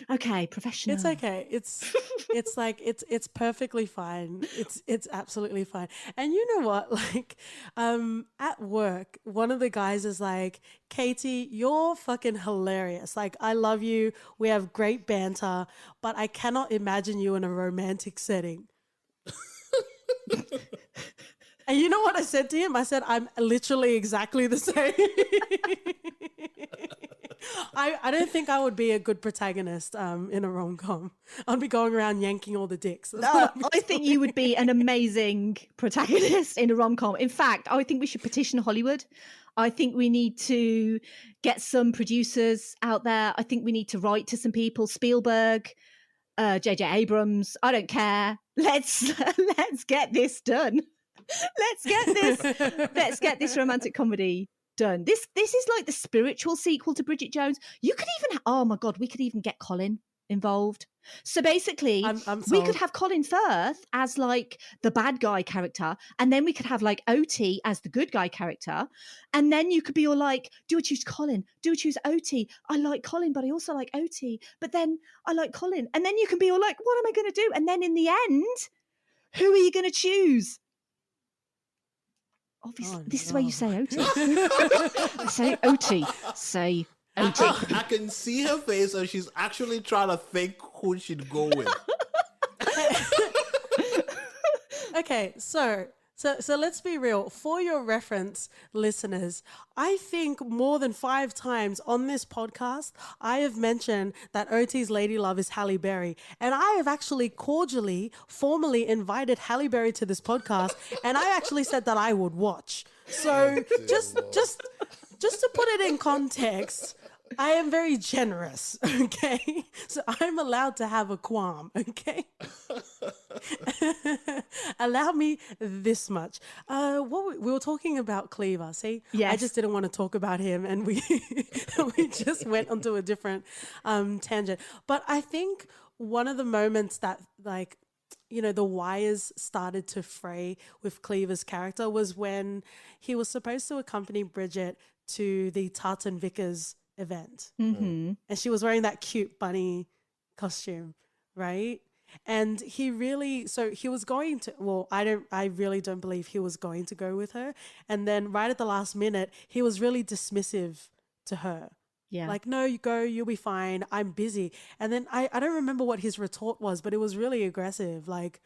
Okay, professional. It's okay. It's like it's perfectly fine. It's absolutely fine. And you know what? Like, at work, one of the guys is like, "Katie, you're fucking hilarious. Like, I love you. We have great banter, but I cannot imagine you in a romantic setting." And you know what I said to him? I said, I'm literally exactly the same. I don't think I would be a good protagonist in a rom-com. I'd be going around yanking all the dicks. No, I think you would be an amazing protagonist in a rom-com. In fact, I think we should petition Hollywood. I think we need to get some producers out there. I think we need to write to some people. Spielberg, J.J. Abrams, I don't care. Let's get this done. Let's get this romantic comedy done. This is like the spiritual sequel to Bridget Jones. You could even oh my God, we could even get Colin involved. So basically, we could have Colin Firth as like the bad guy character, and then we could have like OT as the good guy character, and then you could be all like, do I choose Colin? Do I choose OT? I like Colin, but I also like OT, but then I like Colin, and then you can be all like, what am I going to do? And then in the end, who are you going to choose? Obviously, this is where you say OT. Say OT. Say OT. I can see her face, and she's actually trying to think who she'd go with. Okay, so let's be real. For your reference, listeners, I think more than 5 times on this podcast, I have mentioned that OT's lady love is Halle Berry. And I have actually cordially, formally invited Halle Berry to this podcast. And I actually said that I would watch. So just to put it in context, I am very generous, okay? So I'm allowed to have a qualm, okay? Allow me this much. We were talking about Cleaver, see? Yes. I just didn't want to talk about him, and we just went onto a different tangent. But I think one of the moments that, like, you know, the wires started to fray with Cleaver's character was when he was supposed to accompany Bridget to the Tartan Vickers event. Mm-hmm. And she was wearing that cute bunny costume, right? And he really, so he was going to, well, I really don't believe he was going to go with her. And then right at the last minute, he was really dismissive to her. Yeah. Like, no, you go, you'll be fine. I'm busy. And then I don't remember what his retort was, but it was really aggressive. Like,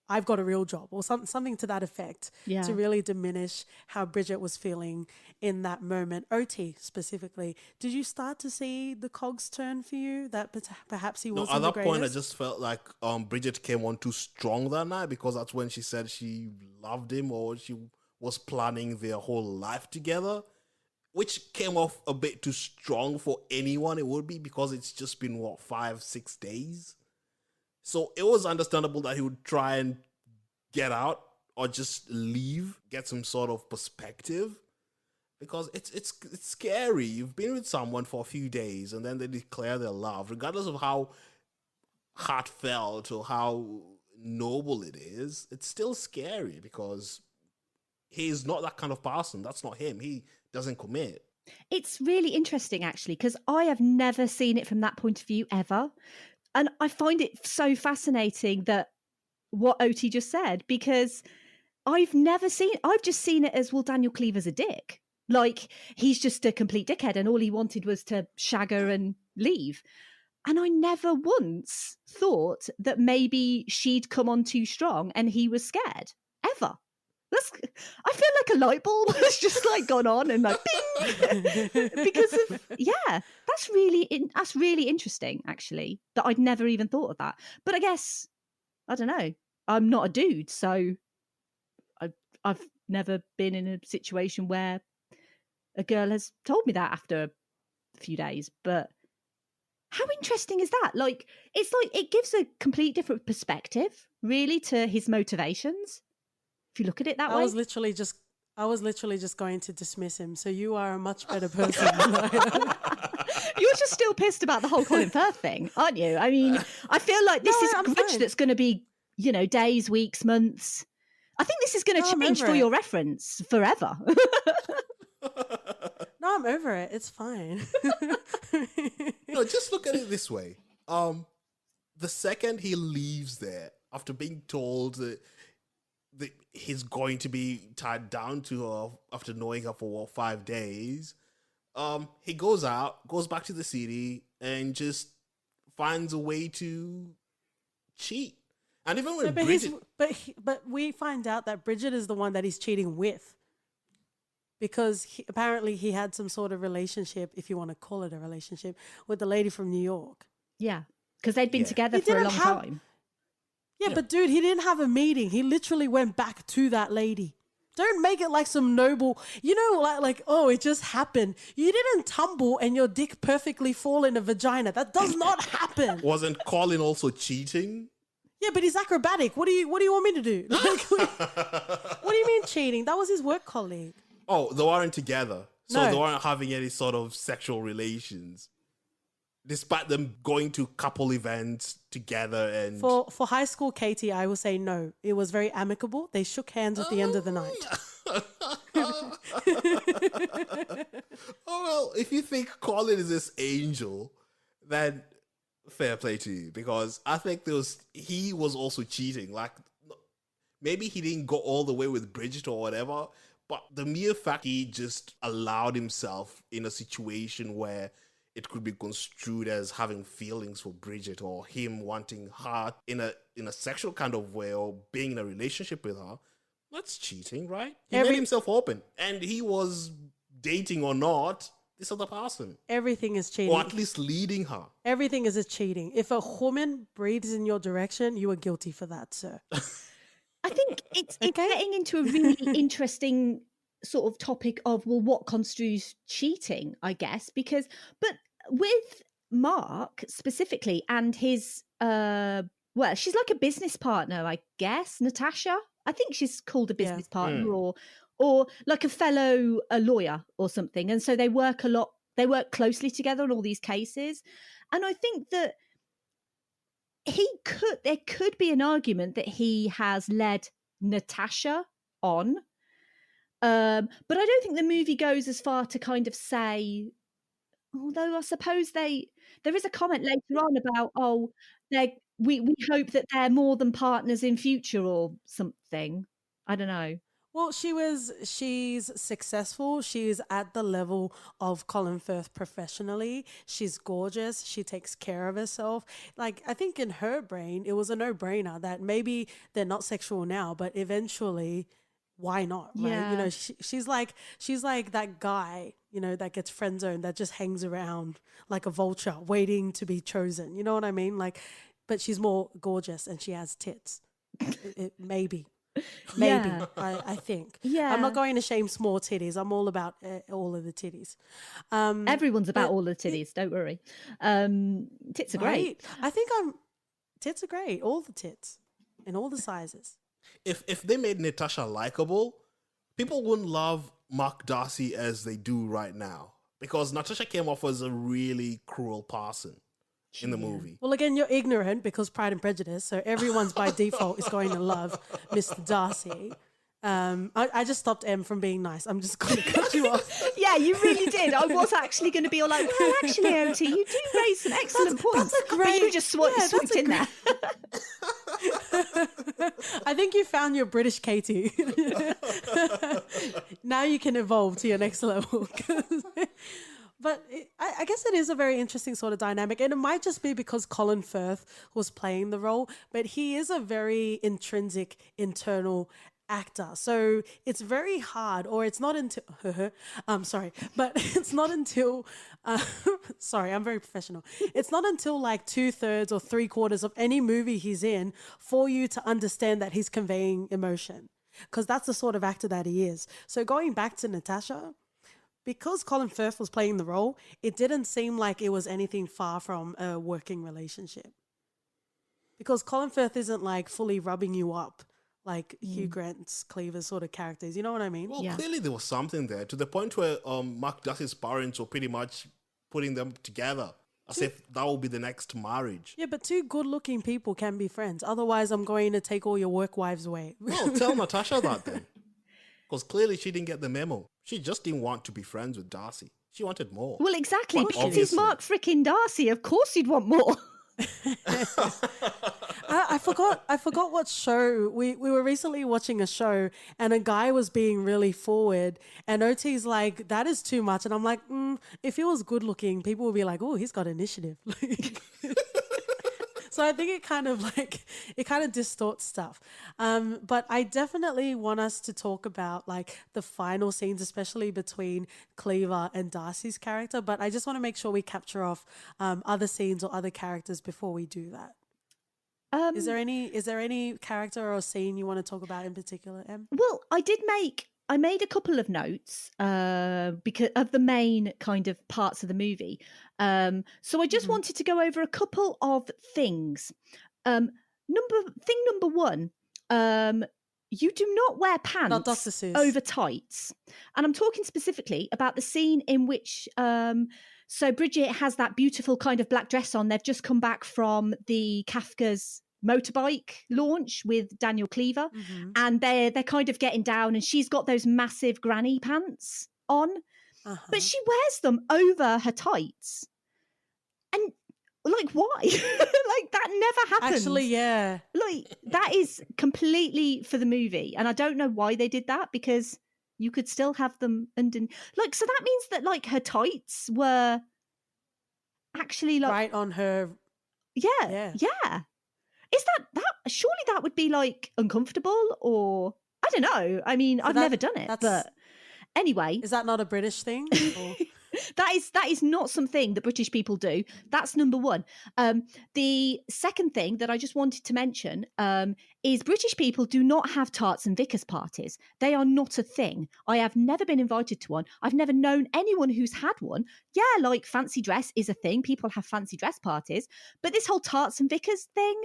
I've got a real job, or something to that effect, Yeah. to really diminish how Bridget was feeling in that moment. OT specifically, did you start to see the cogs turn for you, that perhaps he No, wasn't at the that point, I greatest? just felt like Bridget came on too strong that night, because that's when she said she loved him, or she was planning their whole life together, which came off a bit too strong for anyone it would be, because it's just been, what, 5-6 days? So it was understandable that he would try and get out or just leave, get some sort of perspective, because it's scary. You've been with someone for a few days and then they declare their love, regardless of how heartfelt or how noble it is. It's still scary, because he's not that kind of person. That's not him. He doesn't commit. It's really interesting, actually, because I have never seen it from that point of view ever. And I find it so fascinating that what OT just said, because I've just seen it as, well, Daniel Cleaver's a dick. Like, he's just a complete dickhead and all he wanted was to shag her and leave. And I never once thought that maybe she'd come on too strong and he was scared, ever. I feel like a light bulb has just like gone on and like bing, because of that's really interesting, actually, that I'd never even thought of that. But I guess, I don't know, I'm not a dude, so I've never been in a situation where a girl has told me that after a few days. But how interesting is that? Like, it's like it gives a complete different perspective, really, to his motivations, if you look at it that way. I was literally just going to dismiss him. So you are a much better person than I am. You're just still pissed about the whole Colin Firth thing, aren't you? I mean, I feel like this is a grudge that's going to be, days, weeks, months. I think this is going to change, for your reference, forever. No, I'm over it. It's fine. No, just look at it this way. The second he leaves there, after being told that he's going to be tied down to her after knowing her for 5 days, he goes back to the city and just finds a way to cheat. And even when Bridget... But we find out that Bridget is the one that he's cheating with, because apparently he had some sort of relationship, if you want to call it a relationship, with the lady from New York. Yeah, because they'd been together for a long time. Yeah, but dude, he didn't have a meeting. He literally went back to that lady. Don't make it like some noble, like, oh, it just happened. You didn't tumble and your dick perfectly fall in a vagina. That does not happen. Wasn't Colin also cheating? Yeah, but he's acrobatic. What do you want me to do? What do you mean cheating? That was his work colleague. Oh, they weren't together. So No. They weren't having any sort of sexual relations, despite them going to couple events together. And For high school Katie, I will say no. It was very amicable. They shook hands at the end of the night. Oh, well, if you think Colin is this angel, then fair play to you, because I think he was also cheating. Like, maybe he didn't go all the way with Bridget or whatever, but the mere fact he just allowed himself in a situation where it could be construed as having feelings for Bridget, or him wanting her in a sexual kind of way, or being in a relationship with her, that's cheating, right? He made himself open, and he was dating or not this other person. Everything is cheating. Or at least leading her. Everything is a cheating. If a woman breathes in your direction, you are guilty for that, sir. I think it's getting into a really interesting sort of topic of, well, what constitutes cheating, I guess, but with Mark specifically and his, she's like a business partner, I guess, Natasha. I think she's called a business partner or like a lawyer or something. And so they work closely together on all these cases. And I think that there could be an argument that he has led Natasha on. But I don't think the movie goes as far to kind of say, although I suppose there is a comment later on about, we hope that they're more than partners in future or something. I don't know. Well, she's successful. She's at the level of Colin Firth professionally. She's gorgeous. She takes care of herself. Like, I think in her brain, it was a no-brainer that maybe they're not sexual now, but eventually, why not? Right? You know, Yeah. she's like that guy, you know, that gets friend zoned, that just hangs around like a vulture waiting to be chosen. You know what I mean? Like, but she's more gorgeous and she has tits. Maybe. Yeah. I think. Yeah. I'm not going to shame small titties. I'm all about all of the titties. Everyone's about but all the titties, don't worry. Tits are great. right? Tits are great. All the tits in all the sizes. If they made Natasha likable, people wouldn't love Mark Darcy as they do right now, because Natasha came off as a really cruel person in the movie. Well, again, you're ignorant because Pride and Prejudice, so everyone's by default is going to love Mr. Darcy. I just stopped Em from being nice. I'm just going to cut you off. Yeah, you really did. I was actually going to be all like, well, actually, OT, you do raise some excellent points. That's a But you great- just yeah, swooped in there. I think you found your British Katie. Now you can evolve to your next level. But I guess it is a very interesting sort of dynamic. And it might just be because Colin Firth was playing the role, but he is a very intrinsic, internal actor. So it's very hard, or it's not until, but it's not until, sorry, I'm very professional. It's not until like 2/3 or 3/4 of any movie he's in for you to understand that he's conveying emotion, because that's the sort of actor that he is. So going back to Natasha, because Colin Firth was playing the role, it didn't seem like it was anything far from a working relationship. Because Colin Firth isn't like fully rubbing you up like Hugh Grant's Cleaver sort of characters. You know what I mean? Well, Yeah. clearly there was something there, to the point where Mark Darcy's parents were pretty much putting them together as if that will be the next marriage. Yeah, but two good-looking people can be friends. Otherwise, I'm going to take all your work wives away. Well, tell Natasha that then. Because clearly she didn't get the memo. She just didn't want to be friends with Darcy. She wanted more. Well, exactly, Well, because obviously. he's Mark frickin' Darcy. Of course you'd want more. I forgot what show. We were recently watching a show and a guy was being really forward and OT's like, that is too much. And I'm like, if he was good looking, people would be like, oh, he's got initiative. So I think it kind of distorts stuff. But I definitely want us to talk about like the final scenes, especially between Cleaver and Darcy's character. But I just want to make sure we capture off other scenes or other characters before we do that. Is there any character or scene you want to talk about in particular, Em? Well, I made a couple of notes because of the main kind of parts of the movie. So I just wanted to go over a couple of things. Number one, you do not wear Not pants Dr. Seuss. over tights. And I'm talking specifically about the scene in which so Bridget has that beautiful kind of black dress on. They've just come back from the Kafka's motorbike launch with Daniel Cleaver, and they're kind of getting down, and she's got those massive granny pants on, but she wears them over her tights. And like, why? Like, that never happens. Actually, yeah. Like, that is completely for the movie, and I don't know why they did that, because you could still have them under. Like, so that means that like her tights were actually like Right on her. yeah. Is that surely that would be like uncomfortable, or I don't know. I mean, I've never done it, but anyway, Is that not a British thing? Or- that is not something that British people do. That's number one. The second thing that I just wanted to mention is British people do not have tarts and vicars parties. They are not a thing. I have never been invited to one. I've never known anyone who's had one. Yeah, like fancy dress is a thing. People have fancy dress parties, but this whole tarts and vicars thing,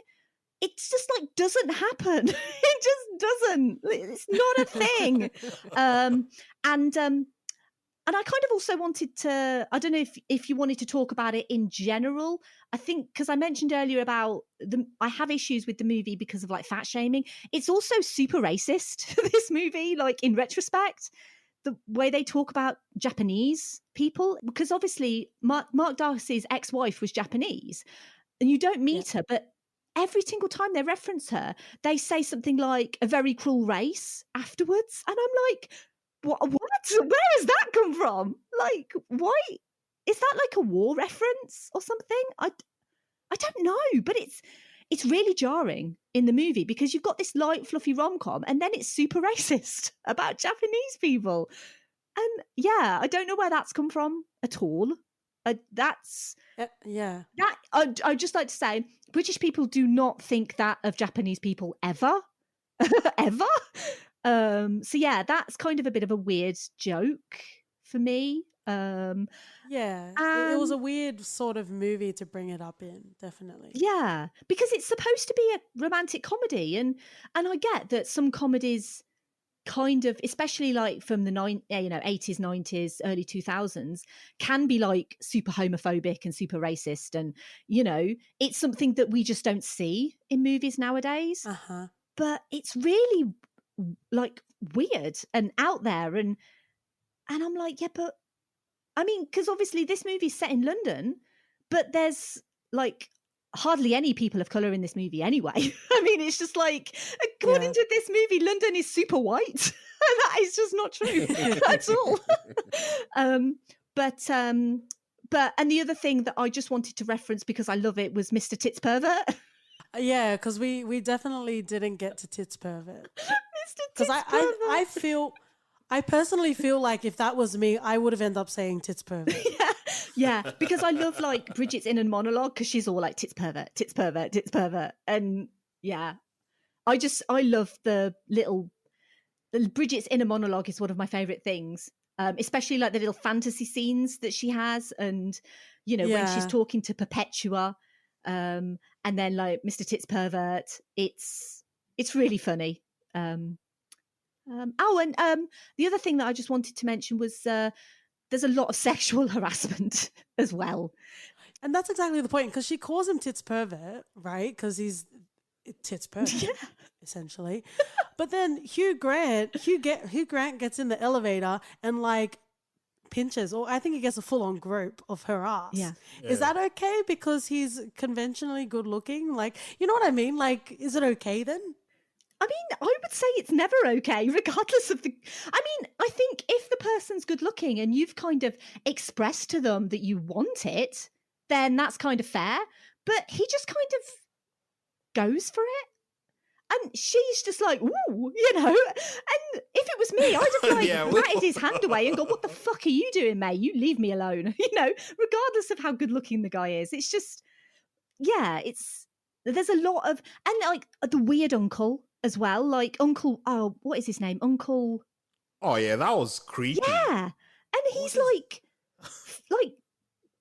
it's just like doesn't happen. It just doesn't. It's not a thing. And I kind of also wanted to, I don't know if you wanted to talk about it in general. I think, because I mentioned earlier about I have issues with the movie because of like fat shaming. It's also super racist, this movie, like in retrospect, the way they talk about Japanese people, because obviously Mark Darcy's ex-wife was Japanese and you don't meet her, but every single time they reference her, they say something like a very cruel race afterwards. And I'm like, what? Where has that come from? Like, why? Is that like a war reference or something? I don't know, but it's really jarring in the movie because you've got this light, fluffy rom-com and then it's super racist about Japanese people. And yeah, I don't know where that's come from at all. That's yeah. that. I'd just like to say, British people do not think that of Japanese people ever, ever. So yeah, that's kind of a bit of a weird joke for me. Yeah, it was a weird sort of movie to bring it up in, definitely. Yeah, because it's supposed to be a romantic comedy, and I get that some comedies kind of, especially like from the 80s, 90s, early 2000s, can be like super homophobic and super racist, and it's something that we just don't see in movies nowadays. But it's really like weird and out there, and I'm like, yeah, but I mean, because obviously this movie's set in London, but there's like hardly any people of color in this movie anyway. I mean, it's just like, according to this movie, London is super white. And that is just not true at all. But and the other thing that I just wanted to reference because I love it was Mr. Tits Pervert. Yeah, because we definitely didn't get to Tits Pervert. Mr. Tits Pervert. I personally feel like if that was me, I would have ended up saying Tits Pervert. Yeah, because I love like Bridget's inner monologue because she's all like tits pervert, tits pervert, tits pervert. And yeah, I love the Bridget's inner monologue is one of my favorite things, especially like the little fantasy scenes that she has. And, when she's talking to Perpetua and then like Mr. Tits Pervert, it's really funny. The other thing that I just wanted to mention was there's a lot of sexual harassment as well. And that's exactly the point, because she calls him Tits Pervert, right? Because he's Tits Pervert, essentially. But then Hugh Grant gets in the elevator and like pinches, or I think he gets a full-on grope of her ass. Yeah. Is that okay because he's conventionally good looking? Like, you know what I mean? Like, is it okay then? I mean, I would say it's never okay, regardless of I think if the person's good looking and you've kind of expressed to them that you want it, then that's kind of fair. But he just kind of goes for it. And she's just like, ooh, And if it was me, I'd have batted his hand away and gone, what the fuck are you doing, mate? You leave me alone. Regardless of how good looking the guy is. It's just, there's a lot of, and like the weird uncle as well, like Uncle, what is his name? Uncle. Oh yeah, that was creepy. Yeah. And he's like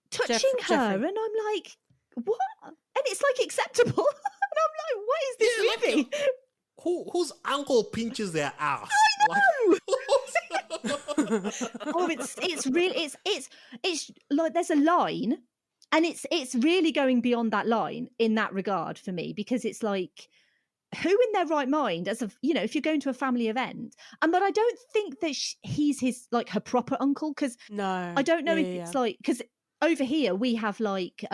touching her, Jeffrey. and I'm like, what? And it's like acceptable. And I'm like, what is this movie? Like, whose uncle pinches their ass? I know. Oh, it's really it's like there's a line, and it's really going beyond that line in that regard for me, because it's like, who in their right mind, as of if you're going to a family event, but I don't think that he's his like her proper uncle, because no, I don't know if it's like, because over here we have like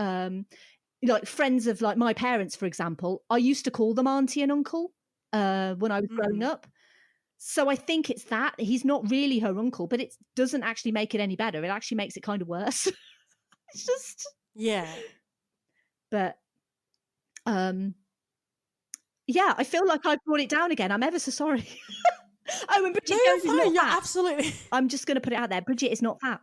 friends of like my parents, for example. I used to call them auntie and uncle when I was growing up. So I think it's that he's not really her uncle, but it doesn't actually make it any better. It actually makes it kind of worse. It's just but yeah, I feel like I brought it down again. I'm ever so sorry. And Bridget Jones is not fat. Absolutely. I'm just going to put it out there. Bridget is not fat.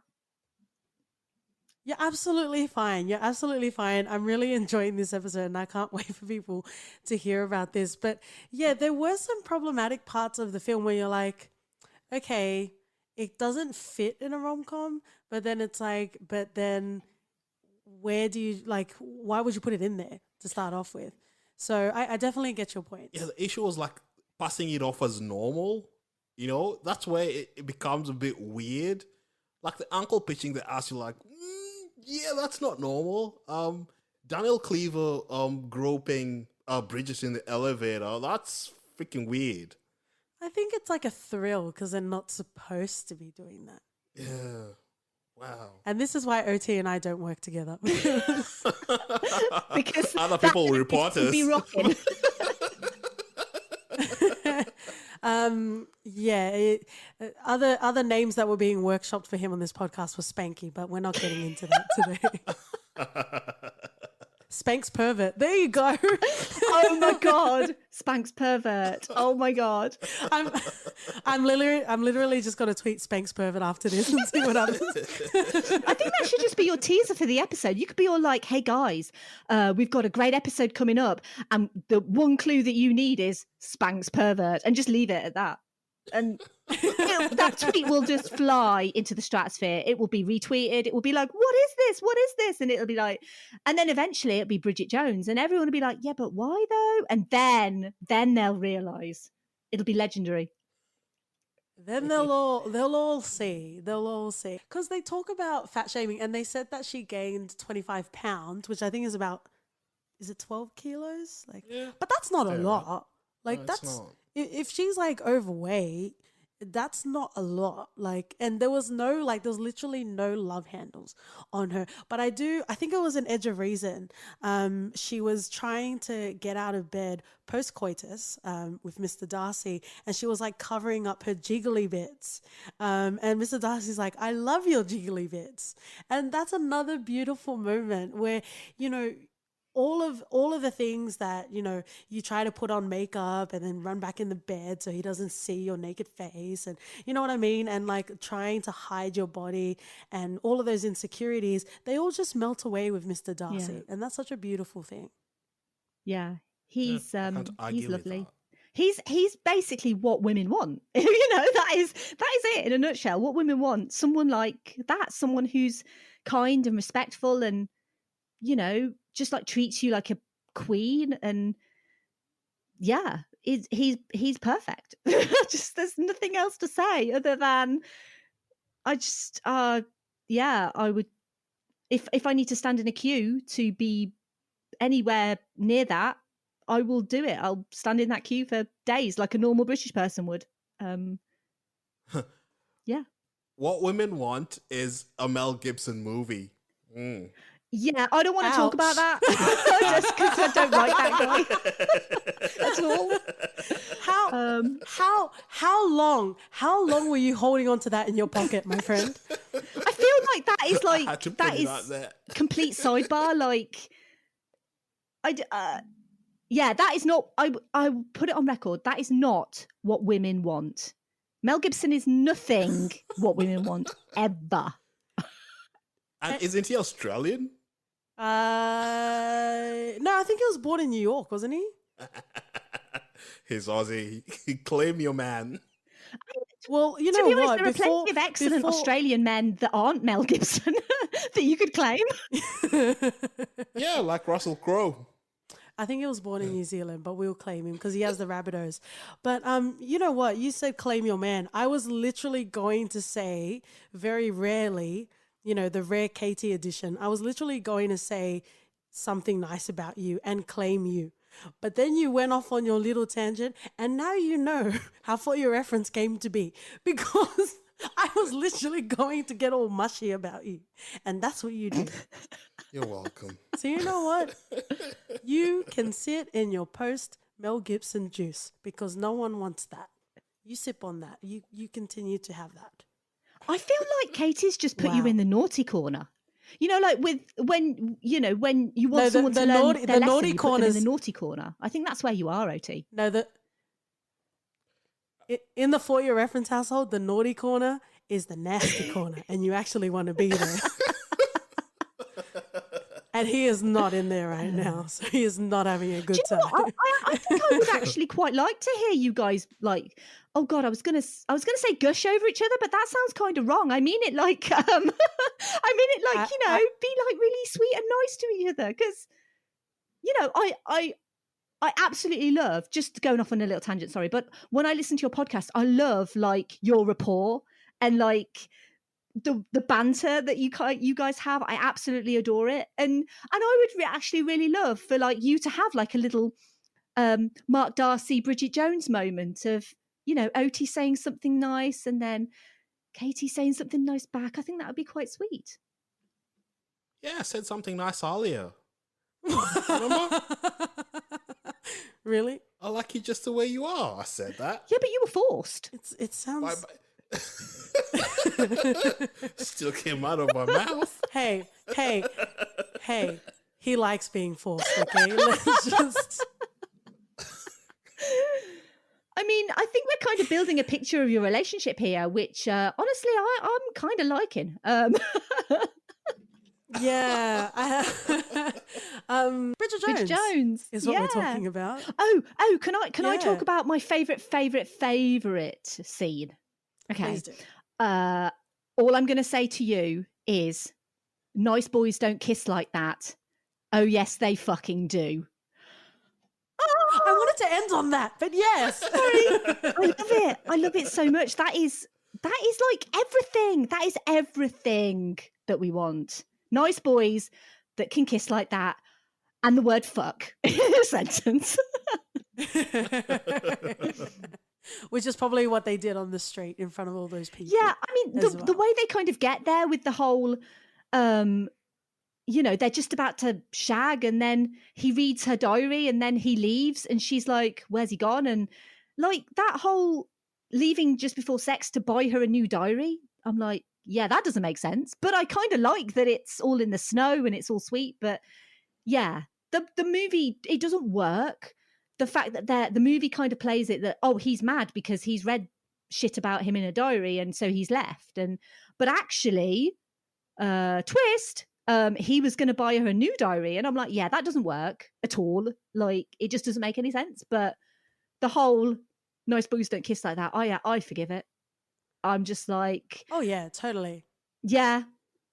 You're absolutely fine. You're absolutely fine. I'm really enjoying this episode, and I can't wait for people to hear about this. But yeah, there were some problematic parts of the film where you're like, okay, it doesn't fit in a rom-com, but then it's like, but then where do you, like, why would you put it in there to start off with? So I definitely get your point. Yeah, the issue was like passing it off as normal. That's where it becomes a bit weird. Like the uncle pitching the ass, you're like, yeah, that's not normal. Daniel Cleaver groping Bridget in the elevator, that's freaking weird. I think it's like a thrill because they're not supposed to be doing that. Yeah. Wow. And this is why OT and I don't work together. Because Other people will report us. Be rocking. Other names that were being workshopped for him on this podcast was Spanky, but we're not getting into that today. Spanx pervert. There you go. Oh my god, Spanx pervert. Oh my god. I'm literally just gonna tweet Spanx pervert after this and see what happens. I think that should just be your teaser for the episode. You could be all like, "Hey guys, we've got a great episode coming up, and the one clue that you need is Spanx pervert," and just leave it at that. And that tweet will just fly into the stratosphere. It will be retweeted. It will be like, "What is this? What is this?" And it'll be like, and then eventually it'll be Bridget Jones, and everyone will be like, "Yeah, but why though?" And then they'll realize it'll be legendary. Then they'll all see because they talk about fat shaming, and they said that she gained 25 pounds, which I think is about, is it 12 kilos? Like, yeah. But that's not a lot. Like, no, that's if she's like overweight, that's not a lot. Like, and there was literally no love handles on her. But I think it was an edge of reason. She was trying to get out of bed post-coitus with Mr. Darcy, and she was like covering up her jiggly bits. And Mr. Darcy's like, "I love your jiggly bits." And that's another beautiful moment where, you know, all of the things that, you know, you try to put on makeup and then run back in the bed so he doesn't see your naked face, and you know what I mean, and like trying to hide your body and all of those insecurities, they all just melt away with Mr. Darcy, and that's such a beautiful thing. Yeah, he's lovely. That. He's basically what women want. You know, that is it in a nutshell. What women want, someone like that, someone who's kind and respectful and, you know, just like treats you like a queen. And yeah, he's perfect. Just, there's nothing else to say other than I would, if I need to stand in a queue to be anywhere near that, I will do it. I'll stand in that queue for days like a normal British person would. Yeah. What women want is a Mel Gibson movie. Yeah, I don't want to talk about that. Just because I don't like that guy at all. How long were you holding on to that in your pocket, my friend? I feel like that is complete sidebar. Like, that is not. I put it on record. That is not what women want. Mel Gibson is nothing what women want ever. And isn't he Australian? No, I think he was born in New York, wasn't he? He's Aussie. Claim your man. Well, you know what? There are plenty of excellent Australian men that aren't Mel Gibson that you could claim. Yeah, like Russell Crowe. I think he was born in New Zealand, but we'll claim him because he has the Rabbitohs. But you know what? You said claim your man. I was literally going to say, very rarely, you know, the rare Katie edition, I was literally going to say something nice about you and claim you. But then you went off on your little tangent, and now you know how far your reference came to be, because I was literally going to get all mushy about you. And that's what you did. You're welcome. So you know what? You can sit in your post Mel Gibson juice because no one wants that. You sip on that. You continue to have that. I feel like Katie's just put you in the naughty corner. You know, like when you want someone to learn their lesson, you put them in the naughty corner. I think that's where you are, OT. No, in the For Your Reference household, the naughty corner is the nasty corner, and you actually want to be there. And he is not in there right now, so he is not having a good time. I think I would actually quite like to hear you guys like. Oh God, I was gonna say gush over each other, but that sounds kind of wrong. I mean it like, be like really sweet and nice to each other, because, you know, I absolutely love, just going off on a little tangent. Sorry, but when I listen to your podcast, I love like your rapport and like the banter that you guys have. I absolutely adore it, and I would actually really love for like you to have like a little Mark Darcy, Bridget Jones moment of, you know, OT saying something nice, and then Katie saying something nice back. I think that would be quite sweet. Yeah, I said something nice earlier. Remember? Really? I like you just the way you are. I said that. Yeah, but you were forced. It sounds. Still came out of my mouth. Hey. He likes being forced, okay? Let's just. I mean, I think we're kind of building a picture of your relationship here, which honestly, I'm kind of liking. Yeah. Bridget Jones. Bridget Jones is what we're talking about. Oh, can I talk about my favorite scene? Okay. Please do. All I'm going to say to you is, nice boys don't kiss like that. Oh yes, they fucking do. Oh! I wanted to end on that, but yes. Sorry. I love it so much. That is like everything. That is everything that we want. Nice boys that can kiss like that, and the word fuck in a sentence. Which is probably what they did on the street in front of all those people. Yeah, I mean, the way they kind of get there with the whole, they're just about to shag, and then he reads her diary, and then he leaves, and she's like, where's he gone? And like that whole leaving just before sex to buy her a new diary, I'm like, yeah, that doesn't make sense. But I kind of like that it's all in the snow and it's all sweet. But yeah, the movie, it doesn't work. The fact that the movie kind of plays it that, oh, he's mad because he's read shit about him in a diary and so he's left. But actually, twist, he was going to buy her a new diary. And I'm like, yeah, that doesn't work at all. Like, it just doesn't make any sense. But the whole nice boys don't kiss like that, I forgive it. I'm just like... Oh, yeah, totally. Yeah.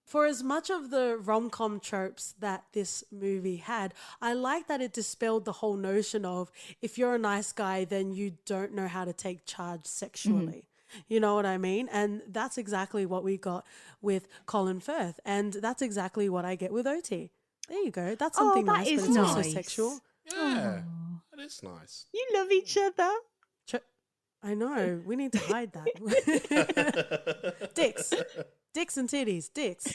For as much of the rom-com tropes that this movie had, I like that it dispelled the whole notion of if you're a nice guy, then you don't know how to take charge sexually. Mm-hmm. You know what I mean? And that's exactly what we got with Colin Firth. And that's exactly what I get with OT. There you go. That's something nice, but it's also sexual. Yeah, that is nice. You love each other. I know. We need to hide that. Dicks and titties. Dicks.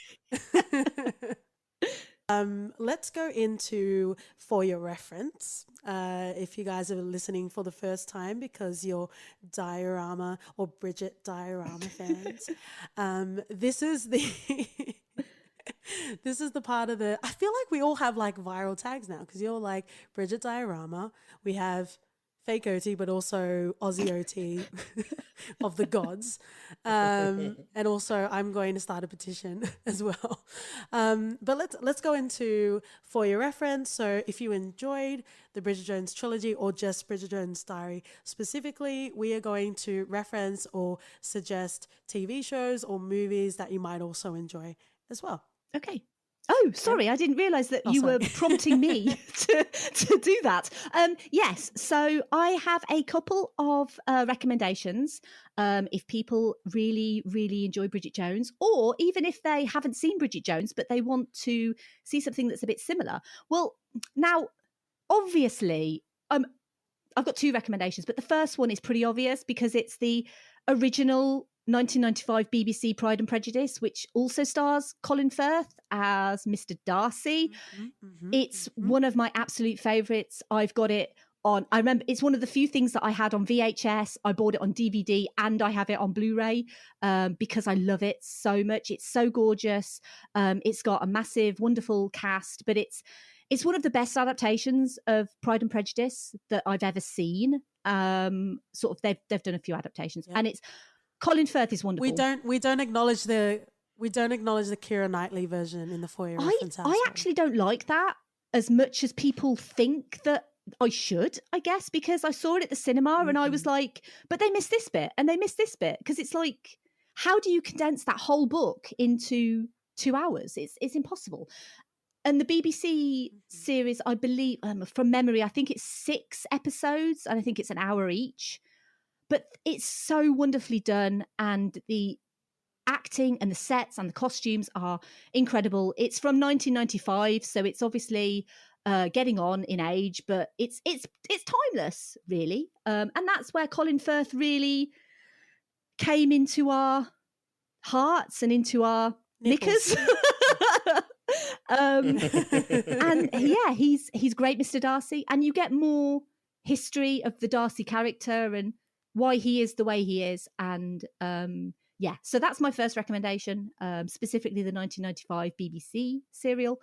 Let's go into For Your Reference. If you guys are listening for the first time because you're Diorama or Bridget Diorama fans, this is the this is the part of the... I feel like we all have like viral tags now because you're like Bridget Diorama. We have fake OT, but also Aussie OT of the gods. And also I'm going to start a petition as well. But let's go into For Your Reference. So if you enjoyed the Bridget Jones trilogy or just Bridget Jones' Diary specifically, we are going to reference or suggest TV shows or movies that you might also enjoy as well. Okay. Oh, sorry, I didn't realise that you were prompting me to do that. Yes, so I have a couple of recommendations. If people really, really enjoy Bridget Jones, or even if they haven't seen Bridget Jones, but they want to see something that's a bit similar. Well, now, obviously, I've got two recommendations, but the first one is pretty obvious because it's the original 1995 BBC Pride and Prejudice, which also stars Colin Firth as Mr. Darcy. It's one of my absolute favourites. I've got it on... I remember it's one of the few things that I had on VHS. I bought it on DVD and I have it on Blu-ray because I love it so much. It's so gorgeous. It's got a massive, wonderful cast, but it's one of the best adaptations of Pride and Prejudice that I've ever seen. Sort of, they've done a few adaptations, and it's... Colin Firth is wonderful. We don't acknowledge the Keira Knightley version in the For Your Reference. I actually don't like that as much as people think that I should, I guess, because I saw it at the cinema and I was like, but they missed this bit and they missed this bit, because it's like, how do you condense that whole book into 2 hours? It's impossible. And the BBC series, I believe, from memory, I think it's 6 episodes and I think it's an hour each. But it's so wonderfully done, and the acting and the sets and the costumes are incredible. It's from 1995, so it's obviously getting on in age, but it's timeless, really. And that's where Colin Firth really came into our hearts and into our Nipples. knickers. And yeah, he's great, Mr. Darcy, and you get more history of the Darcy character and why he is the way he is. And yeah, so that's my first recommendation, specifically the 1995 BBC serial.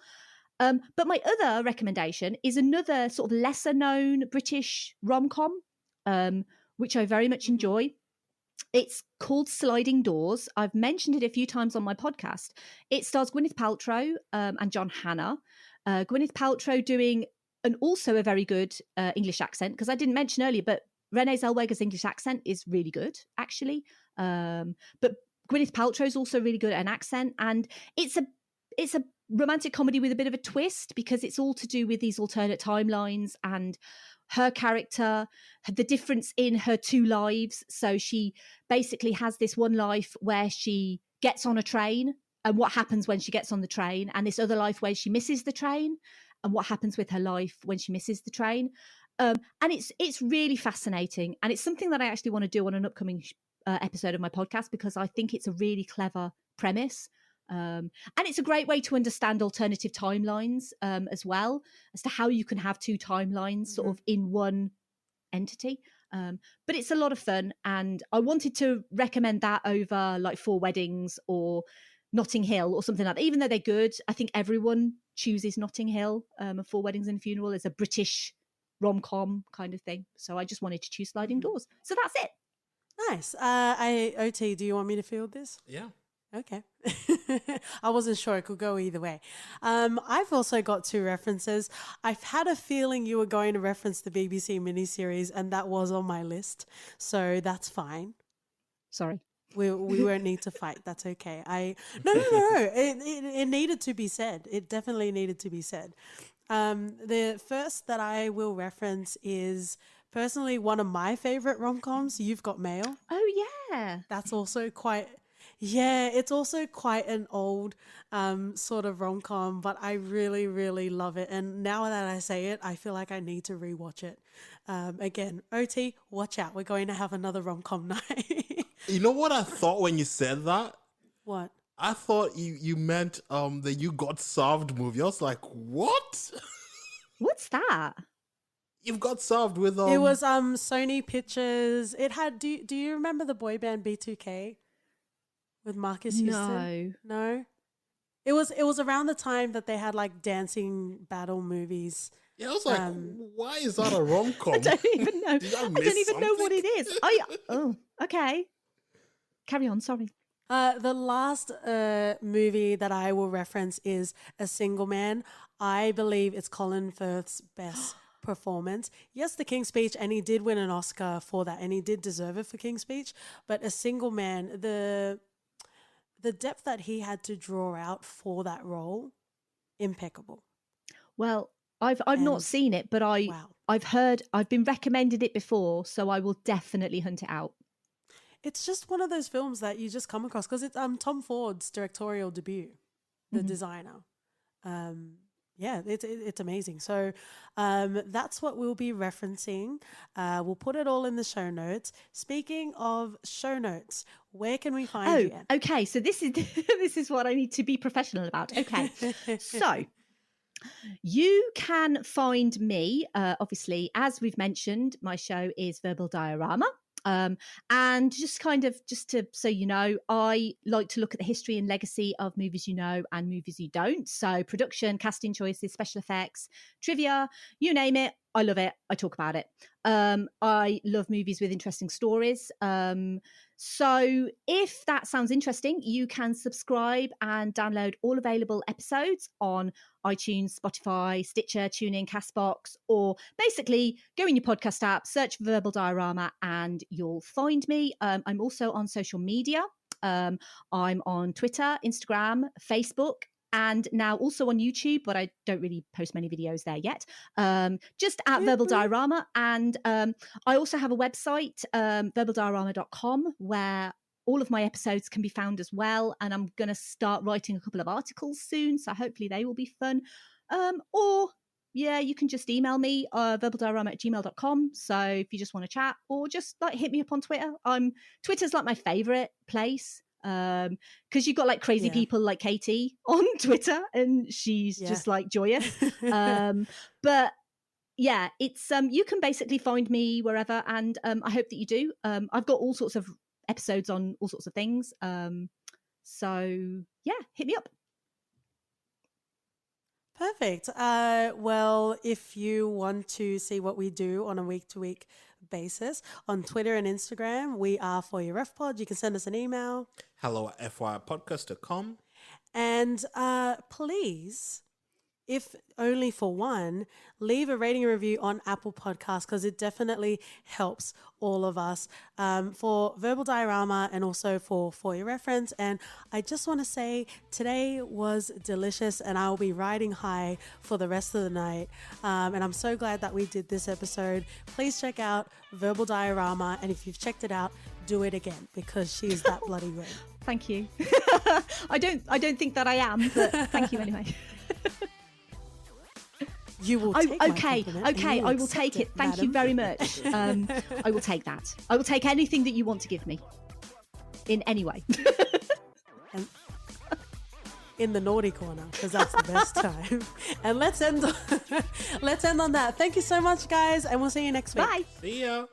But my other recommendation is another sort of lesser known British rom-com, which I very much enjoy. It's called Sliding Doors. I've mentioned it a few times on my podcast. It stars Gwyneth Paltrow and John Hannah. Gwyneth Paltrow doing also a very good English accent, because I didn't mention earlier, but Renee Zellweger's English accent is really good, actually. But Gwyneth Paltrow is also really good at an accent, and it's a romantic comedy with a bit of a twist, because it's all to do with these alternate timelines and her character, the difference in her two lives. So she basically has this one life where she gets on a train and what happens when she gets on the train, and this other life where she misses the train and what happens with her life when she misses the train. And it's really fascinating, and it's something that I actually want to do on an upcoming episode of my podcast, because I think it's a really clever premise. And it's a great way to understand alternative timelines as well, as to how you can have two timelines sort of in one entity. But it's a lot of fun, and I wanted to recommend that over like Four Weddings or Notting Hill or something like that. Even though they're good, I think everyone chooses Notting Hill. Four Weddings and a Funeral is a British rom-com kind of thing. So I just wanted to choose Sliding Doors. So that's it. Nice. OT, do you want me to field this? Yeah. Okay. I wasn't sure. It could go either way. I've also got two references. I've had a feeling you were going to reference the BBC miniseries, and that was on my list. So that's fine. Sorry. We won't need to fight. That's okay. No. It needed to be said. It definitely needed to be said. The first that I will reference is personally one of my favorite rom-coms, You've Got Mail. Oh, yeah. That's also quite... Yeah, it's also quite an old sort of rom-com, but I really, really love it. And now that I say it, I feel like I need to rewatch it. Again, OT, watch out. We're going to have another rom-com night. You know what I thought when you said that? What? I thought you meant the You Got Served movie. I was like, what? What's that? You've Got Served with It was Sony Pictures. It had do you remember the boy band B2K? With Marcus Houston? No. It was around the time that they had like dancing battle movies. Yeah, I was like, why is that a rom-com? I don't even know. I don't even know what it is. Oh, okay. Carry on, sorry. The last movie that I will reference is A Single Man. I believe it's Colin Firth's best performance. Yes, The King's Speech, and he did win an Oscar for that, and he did deserve it for King's Speech. But A Single Man, the depth that he had to draw out for that role, impeccable. Well, I've not seen it, but I've been recommended it before, so I will definitely hunt it out. It's just one of those films that you just come across because it's Tom Ford's directorial debut, the designer. Yeah, it's amazing. So that's what we'll be referencing. We'll put it all in the show notes. Speaking of show notes, where can we find you? Okay. So this is what I need to be professional about. Okay. So you can find me, obviously, as we've mentioned, my show is Verbal Diorama. And just so you know, I like to look at the history and legacy of movies you know and movies you don't. So production, casting choices, special effects, trivia, you name it. I love it. I talk about it. I love movies with interesting stories. So if that sounds interesting, you can subscribe and download all available episodes on iTunes, Spotify, Stitcher, TuneIn, Castbox, or basically go in your podcast app, search Verbal Diorama, and you'll find me. I'm also on social media. I'm on Twitter, Instagram, Facebook, and now also on YouTube, but I don't really post many videos there yet. Just at Verbal Diorama. And I also have a website, verbaldiorama.com, where all of my episodes can be found as well. And I'm going to start writing a couple of articles soon, so hopefully they will be fun. Or you can just email me, verbaldiorama@gmail.com. So if you just want to chat, or just like hit me up on Twitter. Twitter's like my favorite place. Because you've got like crazy people like Katie on Twitter, and she's just like joyous. But yeah, it's you can basically find me wherever, and I hope that you do. I've got all sorts of episodes on all sorts of things. So yeah, hit me up. Perfect. Well, if you want to see what we do on a week-to-week basis on Twitter and Instagram, we are For Your Ref Pod. You can send us an email. hello@fypodcast.com. And please, if only for one, leave a rating and review on Apple Podcasts, because it definitely helps all of us for Verbal Diorama and also for your reference. And I just want to say today was delicious, and I will be riding high for the rest of the night. And I'm so glad that we did this episode. Please check out Verbal Diorama, and if you've checked it out, do it again, because she is that bloody good. Thank you. I don't think that I am, but thank you anyway. You will take my compliment. Okay, I will take it. Thank you very much. I will take that. I will take anything that you want to give me in any way. And in the naughty corner, because that's the best time. And let's end on that. Thank you so much, guys, and we'll see you next week. Bye. See ya.